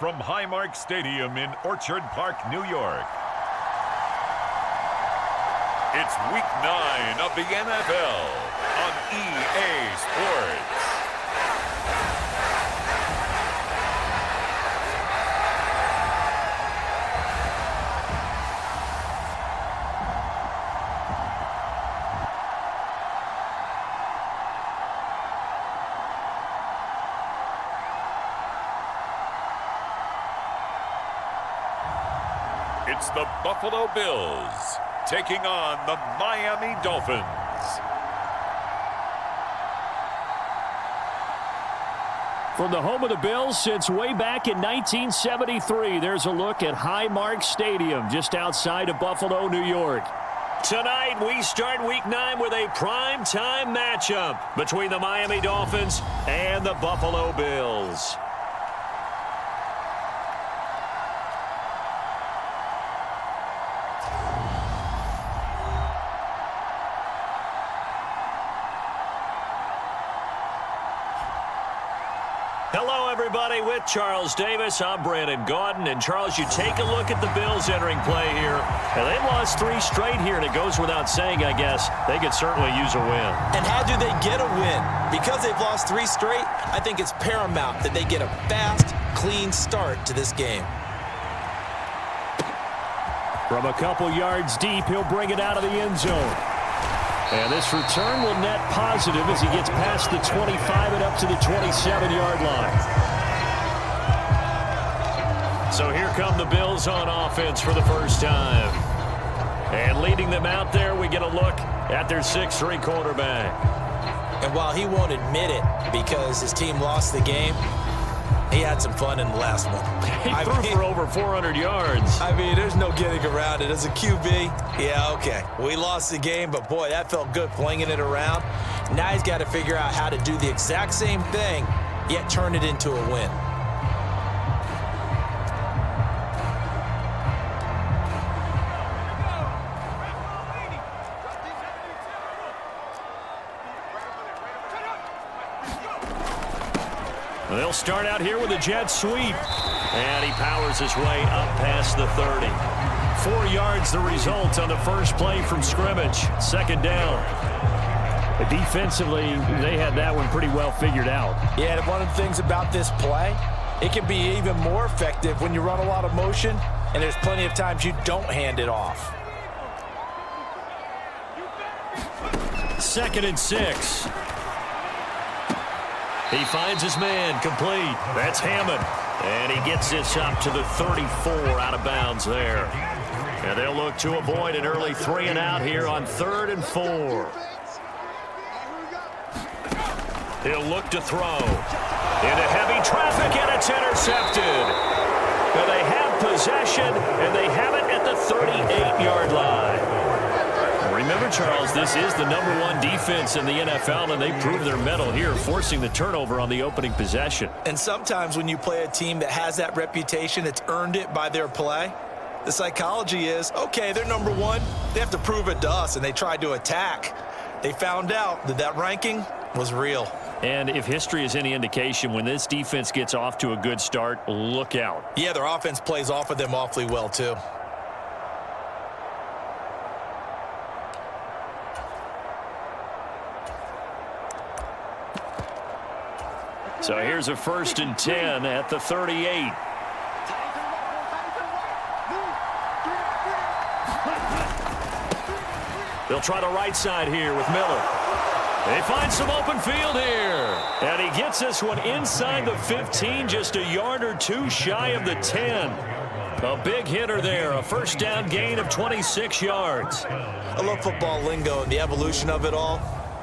from Highmark Stadium in Orchard Park, New York. It's Week 9 of the NFL on EA Sports. It's the Buffalo Bills taking on the Miami Dolphins. From the home of the Bills since way back in 1973, there's a look at Highmark Stadium just outside of Buffalo, New York. Tonight, we start Week 9 with a prime-time matchup between the Miami Dolphins and the Buffalo Bills. Hello, everybody. With Charles Davis, I'm Brandon Gaudin. And, Charles, you take a look at the Bills entering play here. And they've lost 3 straight here, and it goes without saying, I guess, they could certainly use a win. And how do they get a win? Because they've lost 3 straight, I think it's paramount that they get a fast, clean start to this game. From a couple yards deep, he'll bring it out of the end zone. And this return will net positive as he gets past the 25 and up to the 27-yard line. So here come the Bills on offense for the first time. And leading them out there, we get a look at their 6'3" quarterback. And while he won't admit it because his team lost the game, he had some fun in the last one. He threw for over 400 yards. I mean, there's no getting around it. As a QB, yeah, okay. We lost the game, but, boy, that felt good flinging it around. Now he's got to figure out how to do the exact same thing, yet turn it into a win. They'll start out here with a jet sweep. And he powers his way up past the 30. 4 yards the result on the first play from scrimmage. Second down. But defensively, they had that one pretty well figured out. Yeah, and one of the things about this play, it can be even more effective when you run a lot of motion, and there's plenty of times you don't hand it off. 2nd and 6. He finds his man complete. That's Hammond. And he gets this up to the 34 out of bounds there. And they'll look to avoid an early 3 and out here on 3rd and 4. He'll look to throw. Into heavy traffic, and it's intercepted. Now they have possession, and they have it at the 38-yard line. Remember, Charles, this is the #1 defense in the NFL, and they proved their mettle here, forcing the turnover on the opening possession. And sometimes when you play a team that has that reputation, that's earned it by their play, the psychology is, okay, they're #1. They have to prove it to us, and they tried to attack. They found out that that ranking was real. And if history is any indication, when this defense gets off to a good start, look out. Yeah, their offense plays off of them awfully well, too. So here's a 1st and 10 at the 38. They'll try the right side here with Miller. They find some open field here. And he gets this one inside the 15, just a yard or 2 shy of the 10. A big hitter there, a first down gain of 26 yards. I love football lingo and the evolution of it all.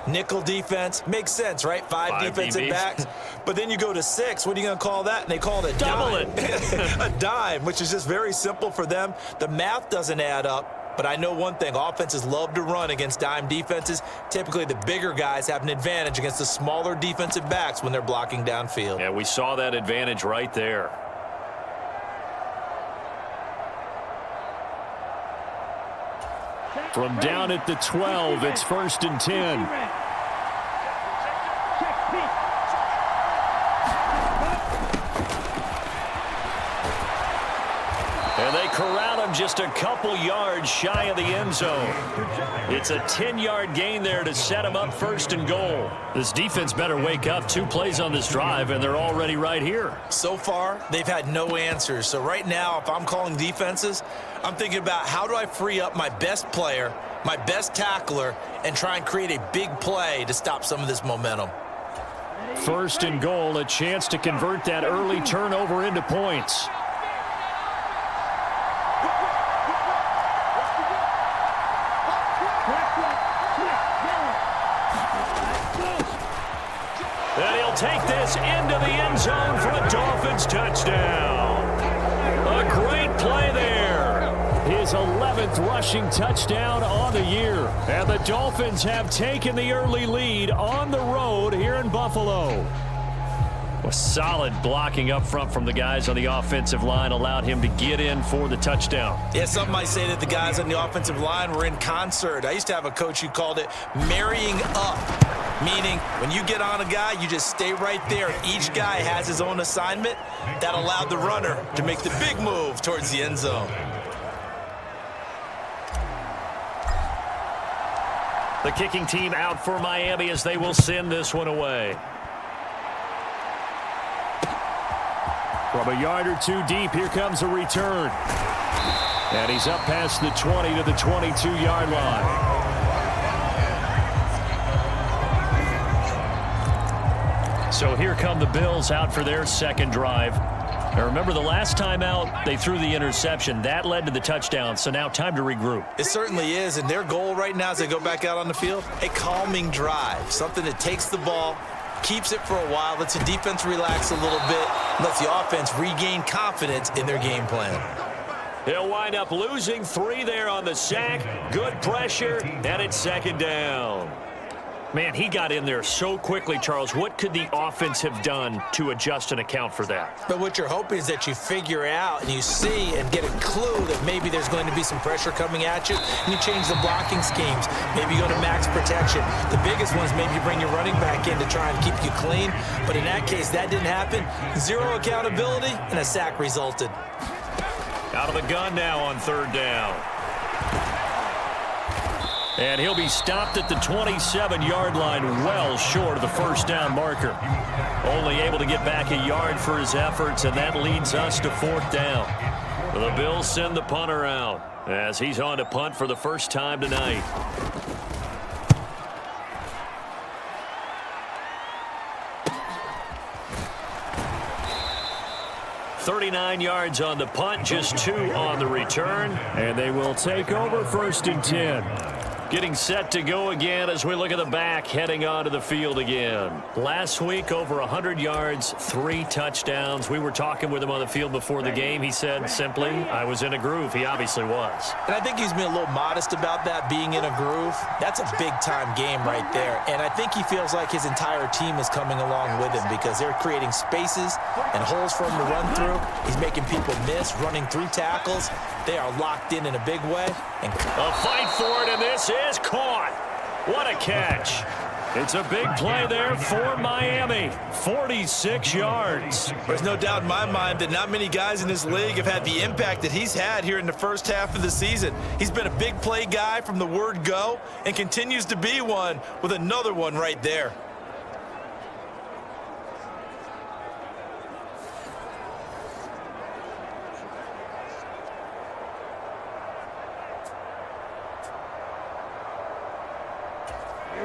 Nickel defense makes sense, right? 5 defensive DBs. backs. But then you go to 6. What are you going to call that? And they call it a Double dime. A dime, which is just very simple for them. The math doesn't add up. But I know one thing. Offenses love to run against dime defenses. Typically, the bigger guys have an advantage against the smaller defensive backs when they're blocking downfield. Yeah, we saw that advantage right there. From down at the 12, it's 1st and 10. corral him just a couple yards shy of the end zone. It's a 10-yard gain there to set him up 1st and goal. This defense better wake up. 2 plays on this drive, and they're already right here. So far, they've had no answers. So right now, if I'm calling defenses, I'm thinking about how do I free up my best player, my best tackler, and try and create a big play to stop some of this momentum. 1st and goal, a chance to convert that early turnover into points. And he'll take this into the end zone for a Dolphins touchdown. A great play there. His 11th rushing touchdown on the year. And the Dolphins have taken the early lead on the road here in Buffalo. A solid blocking up front from the guys on the offensive line allowed him to get in for the touchdown. Yeah, some might say that the guys on the offensive line were in concert. I used to have a coach who called it marrying up, meaning when you get on a guy, you just stay right there. Each guy has his own assignment. That allowed the runner to make the big move towards the end zone. The kicking team out for Miami as they will send this one away. From a yard or 2 deep, here comes a return. And he's up past the 20 to the 22-yard line. So here come the Bills out for their 2nd drive. Now remember, the last time out, they threw the interception. That led to the touchdown, so now time to regroup. It certainly is, and their goal right now as they go back out on the field, a calming drive, something that takes the ball, keeps it for a while, lets the defense relax a little bit, lets the offense regain confidence in their game plan. He'll wind up losing 3 there on the sack. Good pressure, and it's 2nd down. Man, he got in there so quickly, Charles. What could the offense have done to adjust and account for that? But what you're hoping is that you figure out and you see and get a clue that maybe there's going to be some pressure coming at you, and you change the blocking schemes. Maybe you go to max protection. The biggest one is maybe you bring your running back in to try and keep you clean. But in that case, that didn't happen. 0 accountability, and a sack resulted. Out of the gun now on 3rd down. And he'll be stopped at the 27-yard line, well short of the 1st down marker. Only able to get back a yard for his efforts, and that leads us to 4th down. The Bills send the punter out as he's on to punt for the first time tonight. .39 yards on the punt, just 2 on the return, and they will take over 1st and 10. Getting set to go again as we look at the back, heading onto the field again. Last week, over 100 yards, 3 touchdowns. We were talking with him on the field before the game. He said simply, I was in a groove. He obviously was. And I think he's been a little modest about that, being in a groove. That's a big-time game right there. And I think he feels like his entire team is coming along with him because they're creating spaces and holes for him to run through. He's making people miss, running through tackles. They are locked in a big way. And a fight for it, and this is caught. What a catch. It's a big play there for Miami. 46 yards. There's no doubt in my mind that not many guys in this league have had the impact that he's had here in the first half of the season. He's been a big play guy from the word go and continues to be one with another one right there.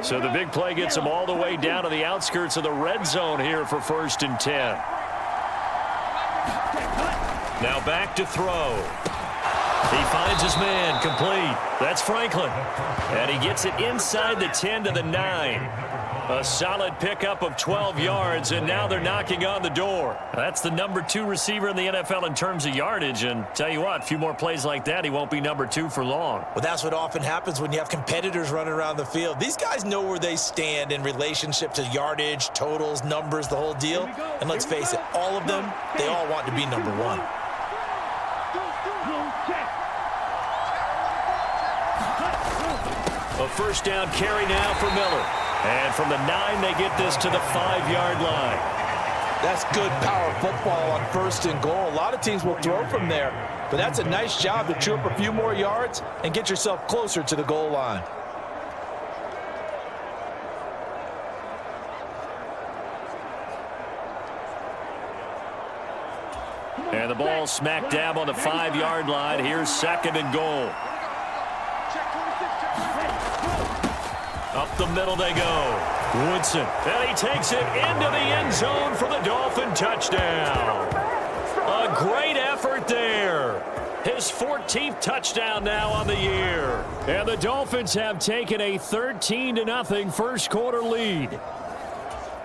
So the big play gets him all the way down to the outskirts of the red zone here for 1st and 10. Now back to throw. He finds his man, complete. That's Franklin. And he gets it inside the 10 to the 9. A solid pickup of 12 yards, and now they're knocking on the door. That's the number 2 receiver in the NFL in terms of yardage, and tell you what, a few more plays like that, he won't be number 2 for long. Well, that's what often happens when you have competitors running around the field. These guys know where they stand in relationship to yardage, totals, numbers, the whole deal. And let's face it, all of them, they all want to be number 1. A 1st down carry now for Miller. And from the 9, they get this to the 5-yard line. That's good power football on 1st and goal. A lot of teams will throw from there, but that's a nice job to chew up a few more yards and get yourself closer to the goal line. And the ball smack dab on the 5-yard line. Here's 2nd and goal. Up the middle they go. Woodson, and he takes it into the end zone for the Dolphin touchdown. A great effort there. His 14th touchdown now on the year. And the Dolphins have taken a 13-0 first quarter lead.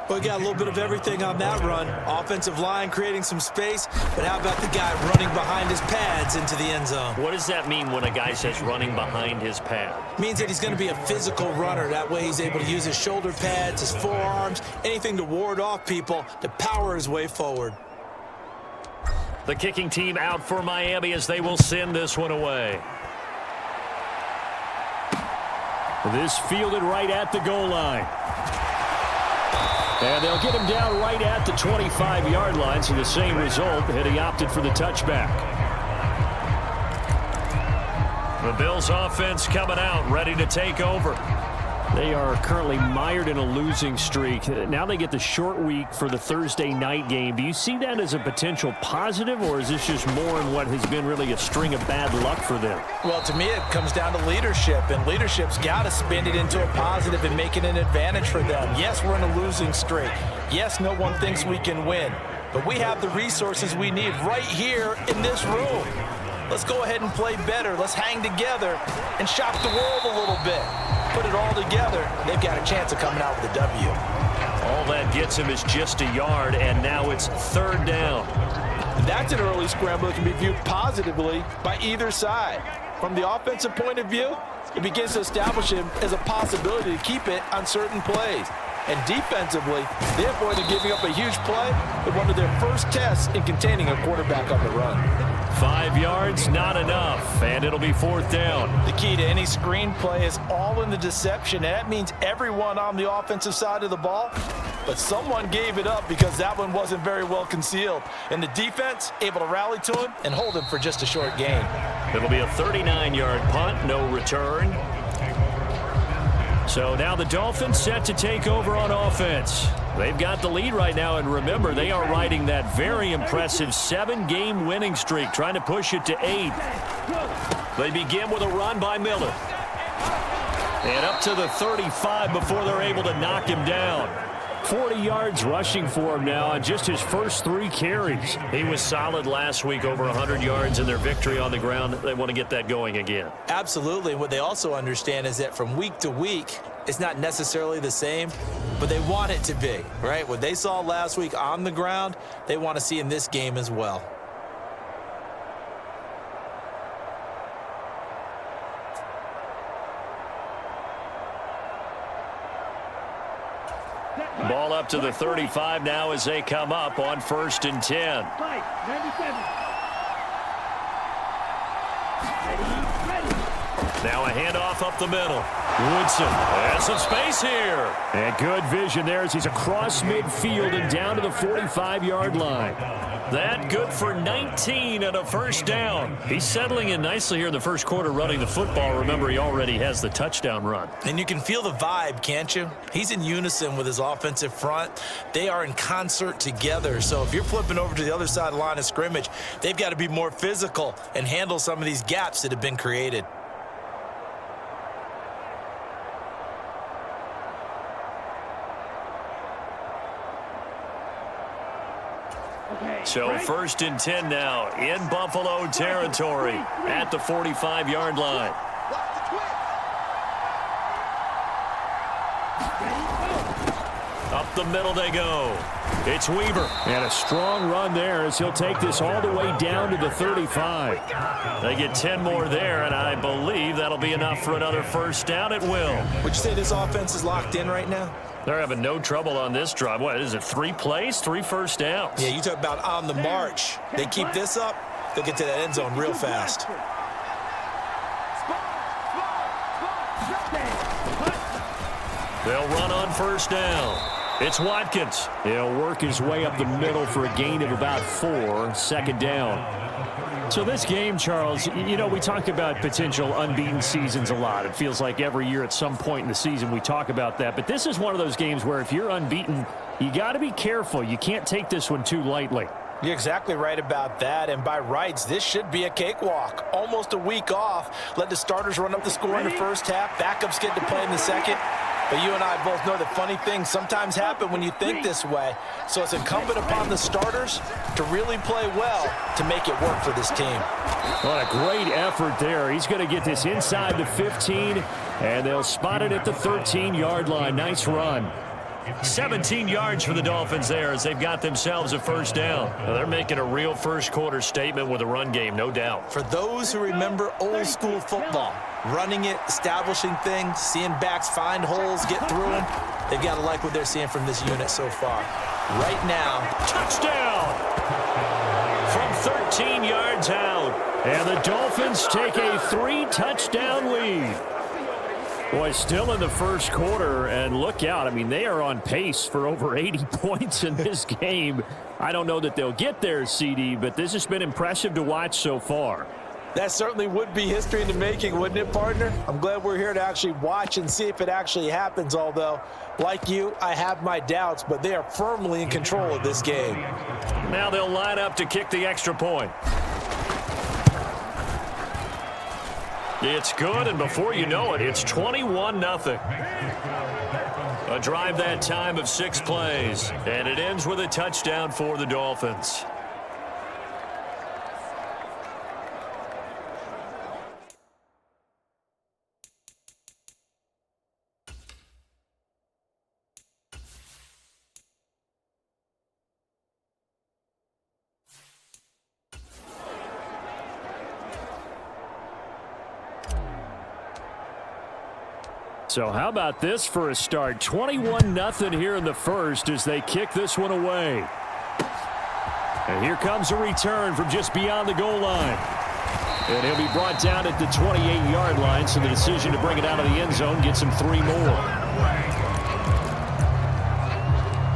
Well, we got a little bit of everything on that run. Offensive line creating some space, but how about the guy running behind his pads into the end zone? What does that mean when a guy says running behind his pad? Means that he's going to be a physical runner. That way he's able to use his shoulder pads, his forearms, anything to ward off people to power his way forward. The kicking team out for Miami as they will send this one away. This fielded right at the goal line. And they'll get him down right at the 25-yard line, so the same result, had he opted for the touchback. The Bills offense coming out, ready to take over. They are currently mired in a losing streak. Now they get the short week for the Thursday night game. Do you see that as a potential positive, or is this just more in what has been really a string of bad luck for them? Well, to me, it comes down to leadership, and leadership's got to spin it into a positive and make it an advantage for them. Yes, we're in a losing streak. Yes, no one thinks we can win, but we have the resources we need right here in this room. Let's go ahead and play better. Let's hang together and shock the world a little bit. Put it all together, they've got a chance of coming out with a W. All that gets him is just a yard, and now it's 3rd down. That's an early scramble that can be viewed positively by either side. From the offensive point of view, it begins to establish him as a possibility to keep it on certain plays. And defensively, they avoided giving up a huge play with one of their first tests in containing a quarterback on the run. 5 yards, not enough, and it'll be 4th down. The key to any screenplay is all in the deception, and that means everyone on the offensive side of the ball, but someone gave it up because that one wasn't very well concealed. And the defense able to rally to him and hold him for just a short gain. It'll be a 39-yard punt, no return. So now the Dolphins set to take over on offense. They've got the lead right now, and remember, they are riding that very impressive 7-game winning streak, trying to push it to 8. They begin with a run by Miller. And up to the 35 before they're able to knock him down. 40 yards rushing for him now on just his first 3 carries. He was solid last week, over 100 yards in their victory on the ground. They want to get that going again. Absolutely. What they also understand is that from week to week, it's not necessarily the same, but they want it to be, right? What they saw last week on the ground, they want to see in this game as well. Ball up to the 35 now as they come up on 1st and 10. Now a handoff up the middle. Woodson has some space here. And good vision there as he's across midfield and down to the 45-yard line. That good for 19 and a 1st down. He's settling in nicely here in the first quarter running the football. Remember, he already has the touchdown run. And you can feel the vibe, can't you? He's in unison with his offensive front. They are in concert together. So if you're flipping over to the other side of the line of scrimmage, they've got to be more physical and handle some of these gaps that have been created. So 1st and 10 now in Buffalo territory at the 45-yard line. Up the middle they go. It's Weaver. And a strong run there as he'll take this all the way down to the 35. They get 10 more there, and I believe that'll be enough for another 1st down. It will. Would you say this offense is locked in right now? They're having no trouble on this drive. What is it, 3 plays, 3 first downs? Yeah, you talk about on the march. They keep this up, they'll get to that end zone real fast. They'll run on 1st down. It's Watkins. He'll work his way up the middle for a gain of about 4, second down. So this game, Charles, you know, we talk about potential unbeaten seasons a lot. It feels like every year at some point in the season we talk about that. But this is one of those games where if you're unbeaten, you got to be careful. You can't take this one too lightly. You're exactly right about that, and by rights, this should be a cakewalk. Almost a week off. Let the starters run up the score in the first half. Backups get to play in the second. But you and I both know that funny things sometimes happen when you think this way. So it's incumbent upon the starters to really play well to make it work for this team. What a great effort there. He's going to get this inside the 15, and they'll spot it at the 13-yard line. Nice run. 17 yards for the Dolphins there as they've got themselves a first down. Well, they're making a real first-quarter statement with a run game, no doubt. For those who remember old-school football, running it, establishing things, seeing backs find holes, get through them, they've got to like what they're seeing from this unit so far. Right now, touchdown from 13 yards out. And the Dolphins take a 3-touchdown lead. Boy, still in the first quarter, and look out. I mean, they are on pace for over 80 points in this game. I don't know that they'll get there, CD, but this has been impressive to watch so far. That certainly would be history in the making, wouldn't it, partner? I'm glad we're here to actually watch and see if it actually happens, although, like you, I have my doubts, but they are firmly in control of this game. Now they'll line up to kick the extra point. It's good, and before you know it, it's 21-0. A drive that time of 6 plays, and it ends with a touchdown for the Dolphins. So how about this for a start? 21-0 here in the first as they kick this one away. And here comes a return from just beyond the goal line. And he'll be brought down at the 28-yard line, so the decision to bring it out of the end zone gets him 3 more.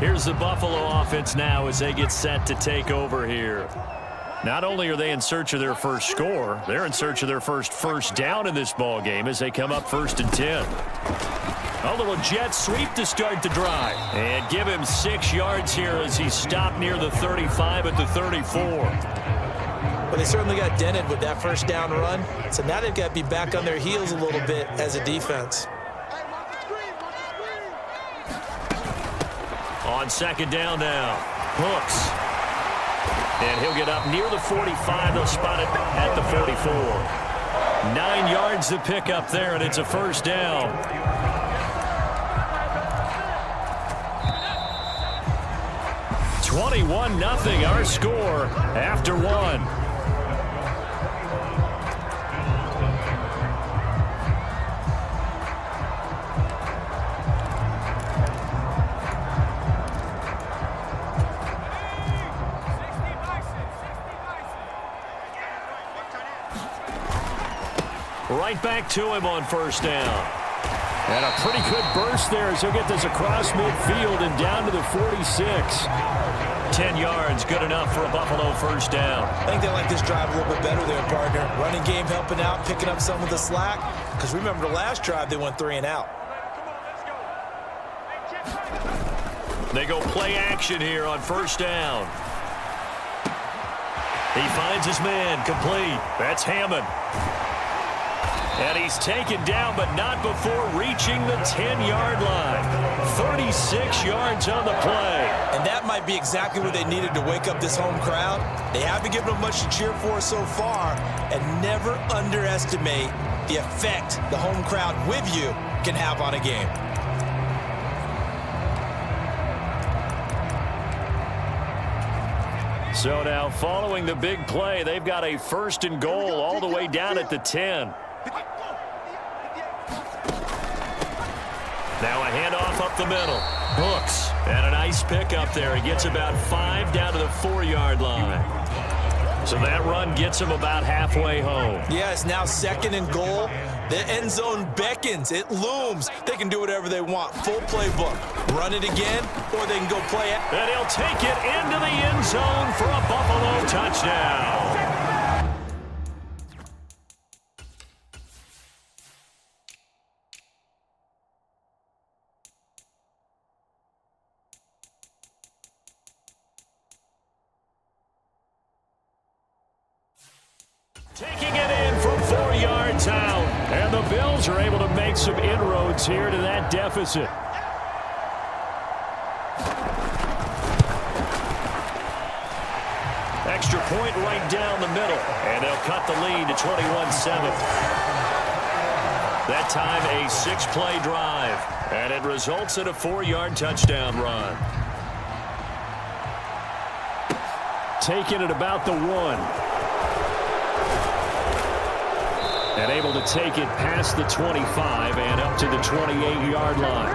Here's the Buffalo offense now as they get set to take over here. Not only are they in search of their first score, they're in search of their first down in this ball game as they come up 1st and 10. A little jet sweep to start the drive. And give him 6 yards here as he's stopped near the 35 at the 34. Well, they certainly got dented with that first down run, so now they've got to be back on their heels a little bit as a defense. On 2nd down now, Hooks. And he'll get up near the 45. They'll spot it at the 44. 9 yards to pick up there, and it's a first down. (21-0) our score after 1. Right back to him on first down. And a pretty good burst there as he'll get this across midfield and down to the 46. 10 yards, good enough for a Buffalo first down. I think they like this drive a little bit better there, partner. Running game helping out, picking up some of the slack. Because remember the last drive, they went 3 and out. They go play action here on first down. He finds his man, complete. That's Hammond. And he's taken down, but not before reaching the 10-yard line. 36 yards on the play. And that might be exactly what they needed to wake up this home crowd. They haven't given them much to cheer for so far, and never underestimate the effect the home crowd with you can have on a game. So now, following the big play, they've got a 1st and goal all the way down at the 10. Now a handoff up the middle. Hooks. And a nice pick up there. He gets about 5 down to the 4-yard line. So that run gets him about halfway home. Yeah, it's now 2nd and goal. The end zone beckons. It looms. They can do whatever they want. Full playbook. Run it again, or they can go play it. And he'll take it into the end zone for a Buffalo touchdown. Taking it in from 4 yards out. And the Bills are able to make some inroads here to that deficit. Extra point right down the middle. And they'll cut the lead to 21-7. That time a 6-play drive. And it results in a 4-yard touchdown run. Taking it about the 1. And able to take it past the 25 and up to the 28-yard line.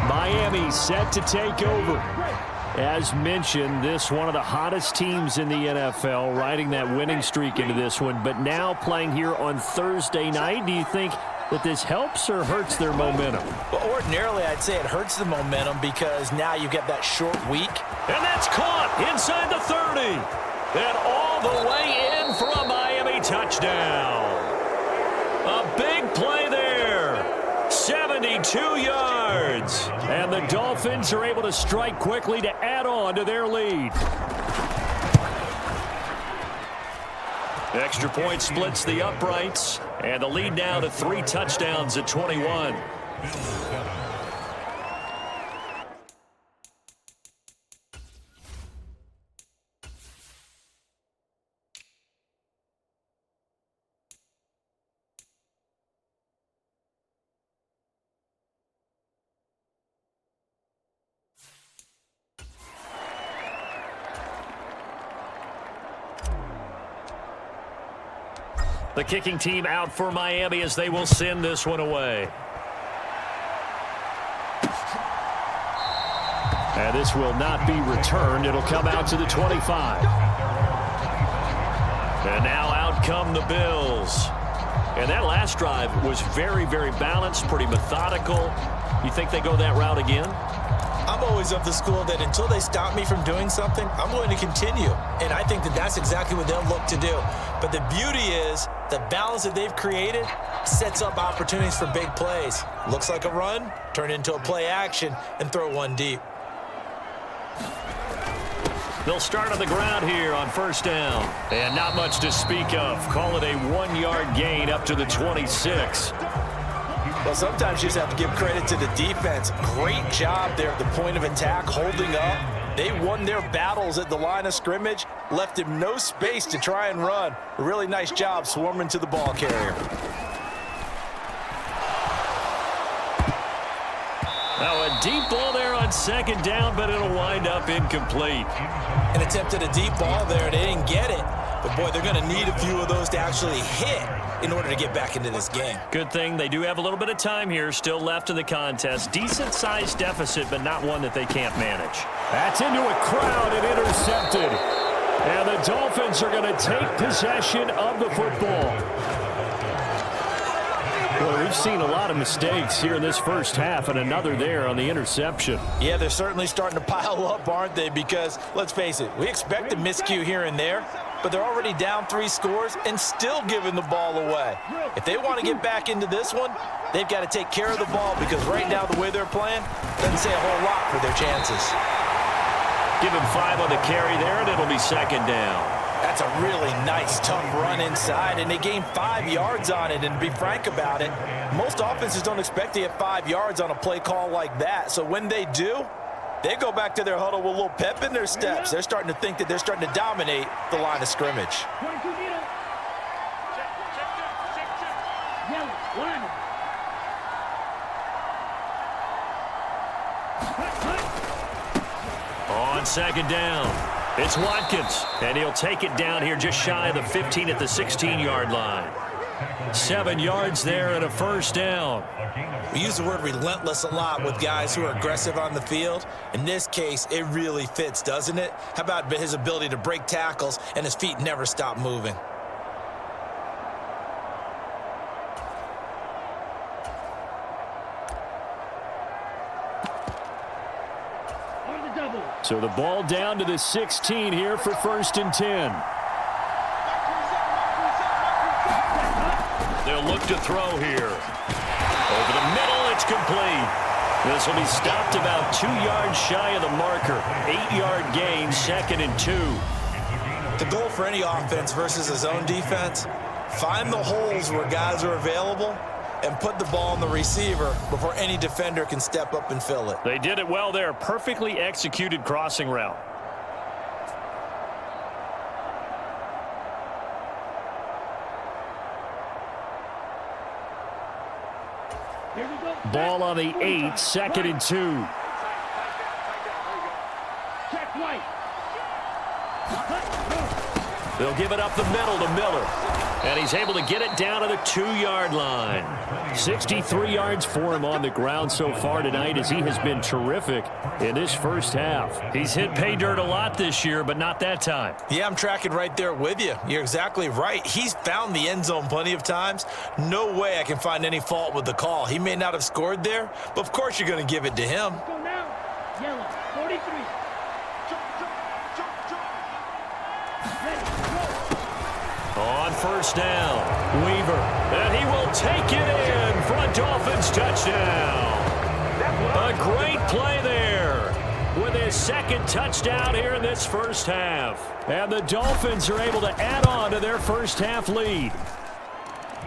Miami set to take over. As mentioned, this one of the hottest teams in the NFL, riding that winning streak into this one, but now playing here on Thursday night. Do you think that this helps or hurts their momentum? Well, ordinarily, I'd say it hurts the momentum because now you get that short week. And that's caught inside the 30. And all the way in for a Miami touchdown. A big play there. 72 yards. And the Dolphins are able to strike quickly to add on to their lead. Extra point splits the uprights. And the lead now to 3 touchdowns at 21. The kicking team out for Miami as they will send this one away. And this will not be returned. It'll come out to the 25. And now out come the Bills. And that last drive was very, very balanced, pretty methodical. You think they go that route again? I'm always of the school that until they stop me from doing something, I'm going to continue. And I think that that's exactly what they'll look to do. But the beauty is the balance that they've created sets up opportunities for big plays. Looks like a run, turn into a play action, and throw one deep. They'll start on the ground here on first down. And not much to speak of. Call it a 1-yard gain up to the 26. Well, sometimes you just have to give credit to the defense. Great job there at the point of attack, holding up. They won their battles at the line of scrimmage, left him no space to try and run. A really nice job swarming to the ball carrier. Now a deep ball there on second down, but it'll wind up incomplete. An attempt at a deep ball there, they didn't get it. But, boy, they're going to need a few of those to actually hit in order to get back into this game. Good thing they do have a little bit of time here still left in the contest. Decent-sized deficit, but not one that they can't manage. That's into a crowd and intercepted. And the Dolphins are going to take possession of the football. Well, we've seen a lot of mistakes here in this first half, and another there on the interception. Yeah, they're certainly starting to pile up, aren't they? Because, let's face it, we expect a miscue here and there, but they're already down 3 scores and still giving the ball away. If they want to get back into this one, they've got to take care of the ball because right now the way they're playing doesn't say a whole lot for their chances. Give him 5 on the carry there, and it'll be second down. That's a really nice, tough run inside, and they gained 5 yards on it. And to be frank about it, most offenses don't expect to get 5 yards on a play call like that. So when they do, they go back to their huddle with a little pep in their steps. They're starting to think that they're starting to dominate the line of scrimmage. On second down. It's Watkins, and he'll take it down here just shy of the 15 at the 16-yard line. 7 yards there and a first down. We use the word relentless a lot with guys who are aggressive on the field. In this case, it really fits, doesn't it? How about his ability to break tackles and his feet never stop moving? So the ball down to the 16 here for 1st and 10. They'll look to throw here. Over the middle, it's complete. This will be stopped about 2 yards shy of the marker. 8-yard gain, 2nd and 2. The goal for any offense versus his own defense, find the holes where guys are available and put the ball on the receiver before any defender can step up and fill it. They did it well there. Perfectly executed crossing route. Ball on the 8, 2nd and 2. They'll give it up the middle to Miller. And he's able to get it down to the 2-yard line. 63 yards for him on the ground so far tonight as he has been terrific in this first half. He's hit pay dirt a lot this year, but not that time. Yeah, I'm tracking right there with you. You're exactly right. He's found the end zone plenty of times. No way I can find any fault with the call. He may not have scored there, but of course you're going to give it to him. Go now. Yellow, 43. On first down, Weaver, and he will take it in for a Dolphins touchdown. A great play there with his 2nd touchdown here in this first half. And the Dolphins are able to add on to their first half lead.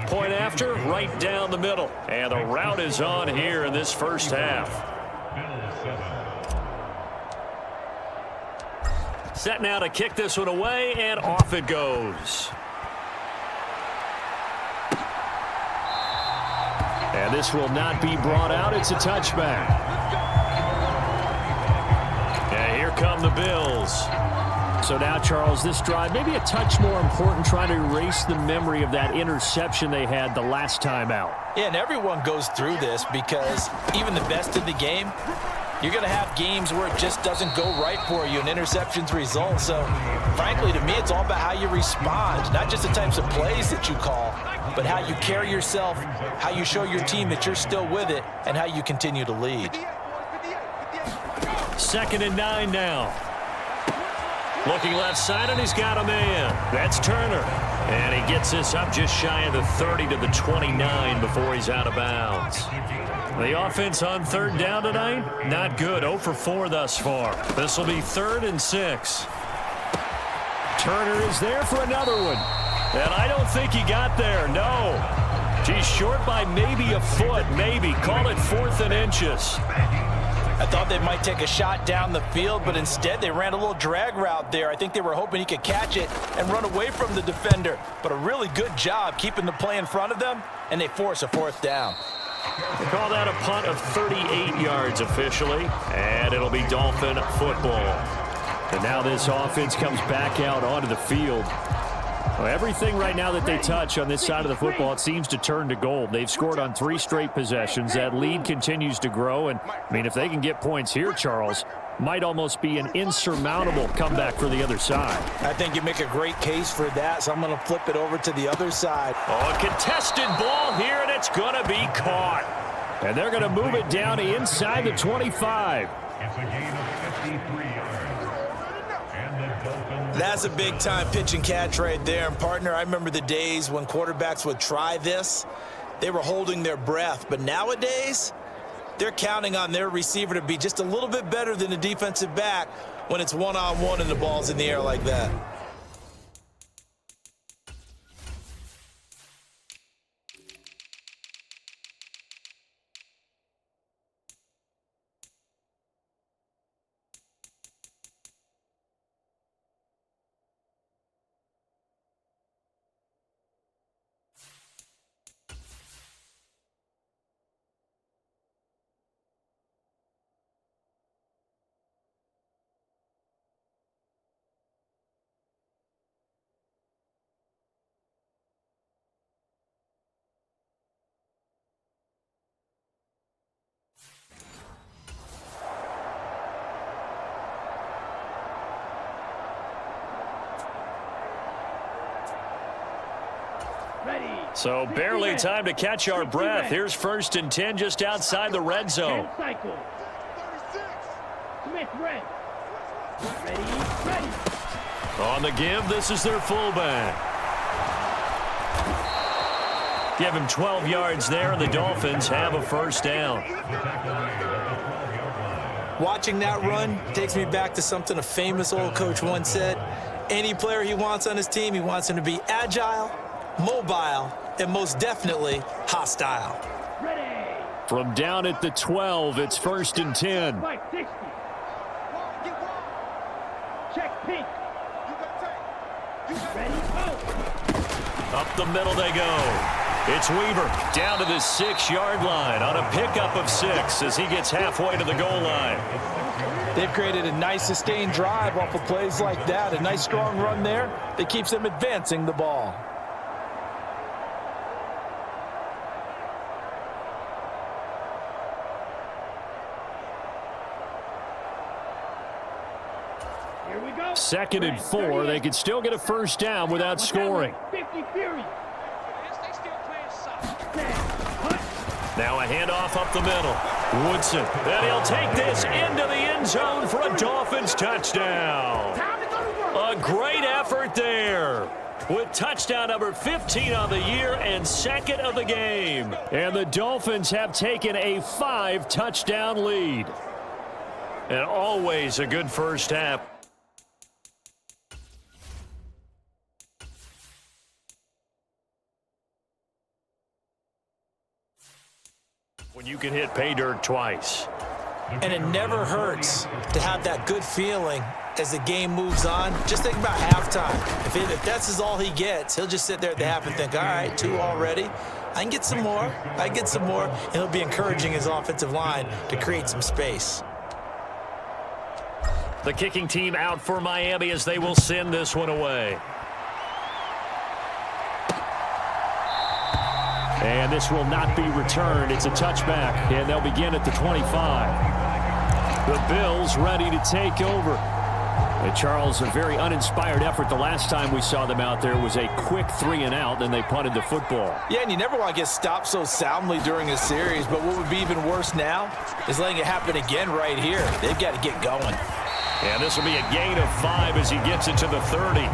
Point after, right down the middle. And the route is on here in this first half. Set now to kick this one away, and off it goes. And this will not be brought out. It's a touchback. And here come the Bills. So now, Charles, this drive maybe a touch more important, trying to erase the memory of that interception they had the last time out. Yeah, and everyone goes through this because even the best in the game, you're going to have games where it just doesn't go right for you and interceptions result. So, frankly, to me, it's all about how you respond, not just the types of plays that you call, but how you carry yourself, how you show your team that you're still with it, and how you continue to lead. 2nd and 9 now. Looking left side, and he's got a man. That's Turner. And he gets this up just shy of the 30 to the 29 before he's out of bounds. The offense on 3rd down tonight, not good. 0 for 4 thus far. This will be 3rd and 6. Turner is there for another one. And I don't think he got there, no. He's short by maybe a foot, maybe. Call it 4th and inches. I thought they might take a shot down the field, but instead they ran a little drag route there. I think they were hoping he could catch it and run away from the defender. But a really good job keeping the play in front of them, and they force a 4th down. They call that a punt of 38 yards officially, and it'll be Dolphin football. And now this offense comes back out onto the field. Well, everything right now that they touch on this side of the football, it seems to turn to gold. They've scored on 3 straight possessions. That lead continues to grow. And, I mean, if they can get points here, Charles, might almost be an insurmountable comeback for the other side. I think you make a great case for that, so I'm going to flip it over to the other side. Oh, a contested ball here, and it's going to be caught. And they're going to move it down to inside the 25. It's a gain of 53 yards. That's a big-time pitch and catch right there. And, partner, I remember the days when quarterbacks would try this. They were holding their breath. But nowadays, they're counting on their receiver to be just a little bit better than the defensive back when it's one-on-one and the ball's in the air like that. Ready. So barely time to catch our breath. Here's 1st and 10 just outside the red zone. 10 cycle. Smith, red. Ready. On the give, this is their fullback. Give him 12 yards there, and the Dolphins have a 1st down. Watching that run takes me back to something a famous old coach once said. Any player he wants on his team, he wants him to be agile, mobile, and most definitely hostile. Ready. From down at the 12, it's 1st and 10. Mike, 60. Check pink. Ready, go. Up the middle they go. It's Weaver down to the 6-yard line on a pickup of 6 as he gets halfway to the goal line. They've created a nice sustained drive off of plays like that. A nice strong run there that keeps them advancing the ball. Here we go. 2nd and 4. They could still get a 1st down without scoring. 50 Fury. Now a handoff up the middle. Woodson. And he'll take this into the end zone for a Dolphins touchdown. A great effort there, with touchdown number 15 on the year and 2nd of the game. And the Dolphins have taken a 5-touchdown lead. And always a good 1st half. When you can hit pay dirt twice. And it never hurts to have that good feeling as the game moves on. Just think about halftime. If that's all he gets, he'll just sit there at the half and think, all right, 2 already. I can get some more. And he'll be encouraging his offensive line to create some space. The kicking team out for Miami as they will send this one away. And this will not be returned. It's a touchback, and they'll begin at the 25. The Bills ready to take over. And Charles, a very uninspired effort. The last time we saw them out there was a quick 3-and-out, then they punted the football. Yeah, and you never want to get stopped so soundly during a series, but what would be even worse now is letting it happen again right here. They've got to get going. And this will be a gain of 5 as he gets it to the 30.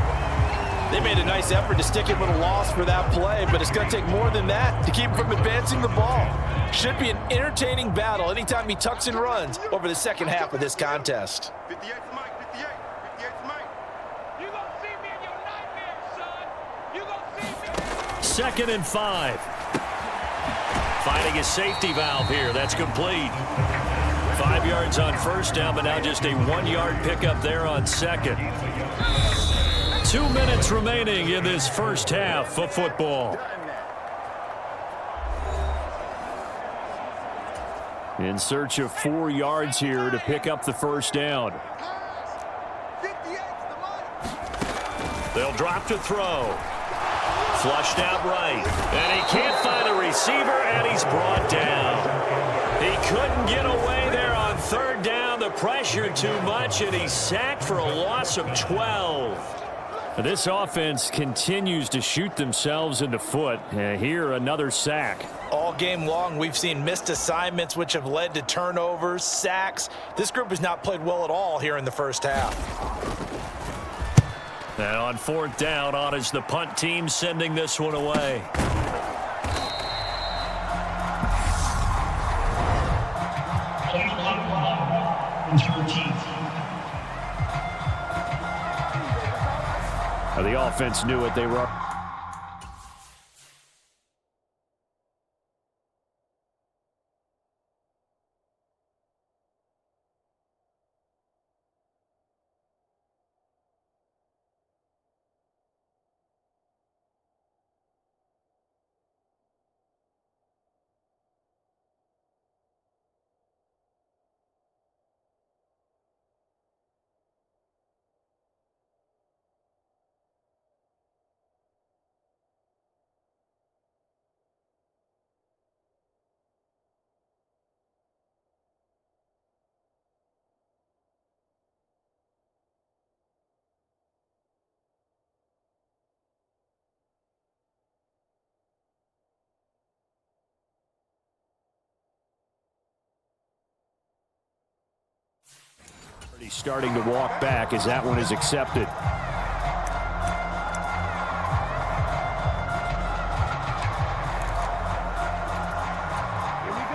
They made a nice effort to stick him with a loss for that play, but it's going to take more than that to keep him from advancing the ball. Should be an entertaining battle anytime he tucks and runs over the 2nd half of this contest. 58 Mike, 58 Mike. You gonna see me in your nightmares, son. You gonna see me. 2nd and 5. Finding a safety valve here. That's complete. 5 yards on 1st down, but now just a 1-yard pickup there on 2nd. 2 minutes remaining in this 1st half of football. In search of 4 yards here to pick up the 1st down. They'll drop to throw. Flushed out right. And he can't find a receiver, and he's brought down. He couldn't get away there on 3rd down. The pressure too much, and he's sacked for a loss of 12. This offense continues to shoot themselves in the foot. Here, another sack. All game long, we've seen missed assignments, which have led to turnovers, sacks. This group has not played well at all here in the 1st half. And on 4th down, on is the punt team sending this one away. The offense knew it. They were up. He's starting to walk back as that one is accepted.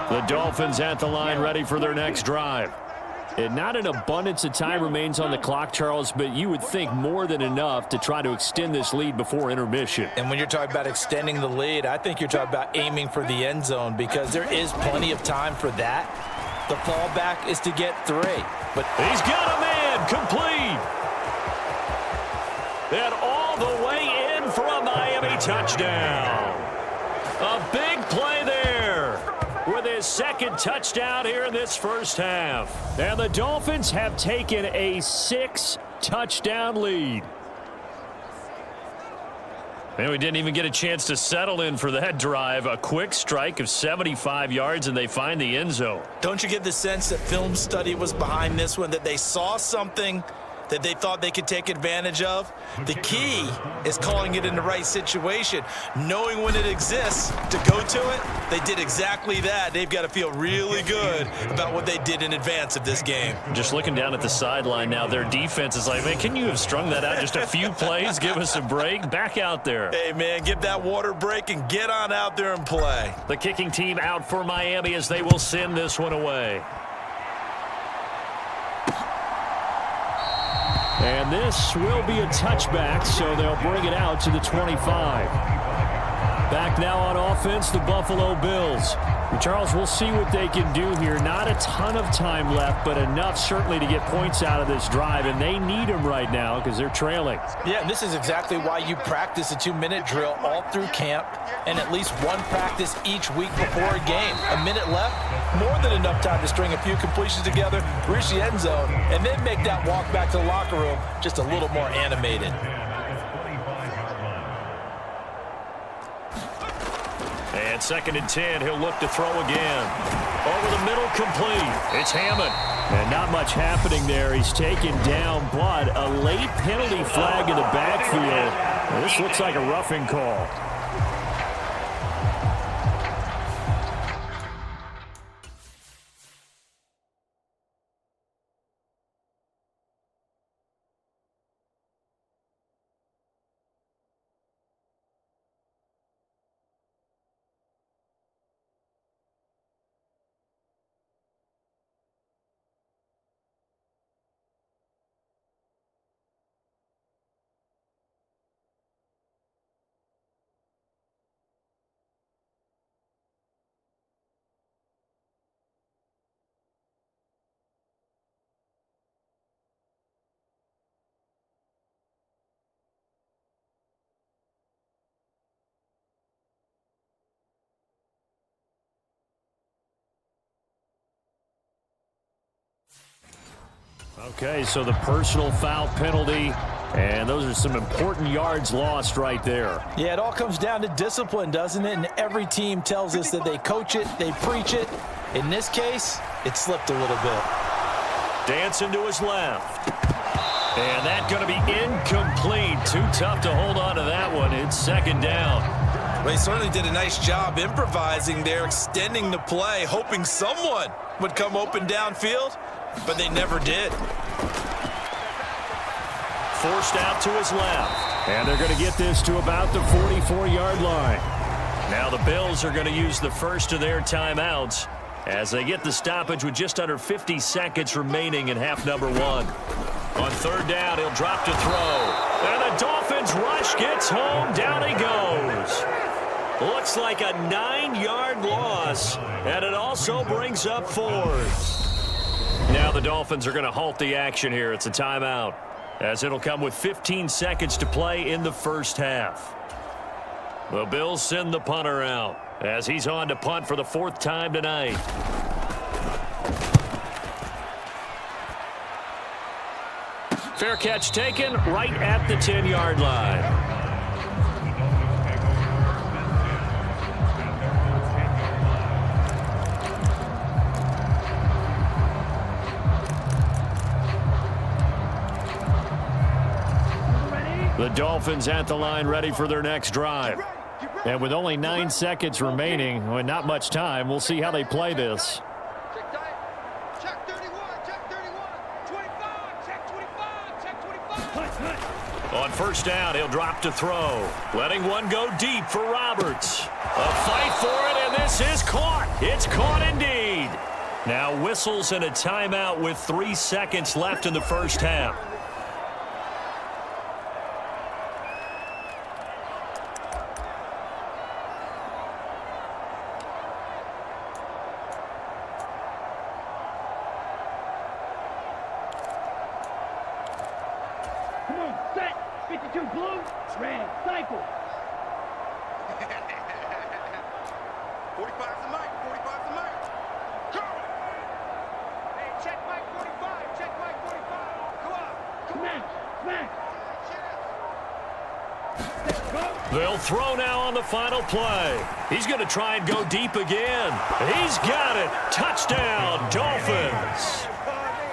The Dolphins at the line ready for their next drive. And not an abundance of time remains on the clock, Charles, but you would think more than enough to try to extend this lead before intermission. And when you're talking about extending the lead, I think you're talking about aiming for the end zone because there is plenty of time for that. The fallback is to get 3. But he's got a man complete. And all the way in for a Miami touchdown. A big play there with his second touchdown here in this first half. And the Dolphins have taken a 6-touchdown lead. And we didn't even get a chance to settle in for that drive. A quick strike of 75 yards, and they find the end zone. Don't you get the sense that film study was behind this one, that they saw something that they thought they could take advantage of? The key is calling it in the right situation, knowing when it exists to go to it. They did exactly that. They've got to feel really good about what they did in advance of this game. Just looking down at the sideline now, their defense is like, man, can you have strung that out just a few plays? Give us a break. Back out there. Hey, man, give that water break and get on out there and play. The kicking team out for Miami as they will send this one away. And this will be a touchback, so they'll bring it out to the 25. Back now on offense, the Buffalo Bills. Charles, we'll see what they can do here. Not a ton of time left, but enough certainly to get points out of this drive, and they need them right now because they're trailing. Yeah, and this is exactly why you practice a 2-minute drill all through camp and at least one practice each week before a game. A minute left, more than enough time to string a few completions together, reach the end zone, and then make that walk back to the locker room just a little more animated. And 2nd and 10, he'll look to throw again. Over the middle, complete. It's Hammond. And not much happening there. He's taken down, but a late penalty flag in the backfield. Well, this looks like a roughing call. Okay, so the personal foul penalty, and those are some important yards lost right there. Yeah, it all comes down to discipline, doesn't it? And every team tells us that they coach it, they preach it. In this case, it slipped a little bit. Dancing to his left. And that's going to be incomplete. Too tough to hold on to that one. It's 2nd down. Well, they certainly did a nice job improvising there, extending the play, hoping someone would come open downfield, but they never did. Forced out to his left. And they're going to get this to about the 44-yard line. Now the Bills are going to use the first of their timeouts as they get the stoppage with just under 50 seconds remaining in half number 1. On 3rd down, he'll drop to throw. And the Dolphins rush gets home. Down he goes. Looks like a 9-yard loss, and it also brings up 4th. Now the Dolphins are going to halt the action here. It's a timeout, as it'll come with 15 seconds to play in the first half. The Bills send the punter out as he's on to punt for the 4th time tonight. Fair catch taken right at the 10-yard line. The Dolphins at the line ready for their next drive. And with only 9 seconds remaining, and not much time, we'll see how they play this. Check 31, check 31, 25. On first down, he'll drop to throw. Letting one go deep for Roberts. A fight for it, and this is caught. It's caught indeed. Now whistles and a timeout with 3 seconds left in the first half. Come on, set. 52 blue, red, cycle. 45's the mic. 45's the mic. Go! Hey, check mic 45. Check mic 45. Come on. Smash, smash. Set, go. They'll throw now on the final play. He's going to try and go deep again. He's got it. Touchdown, Dolphins.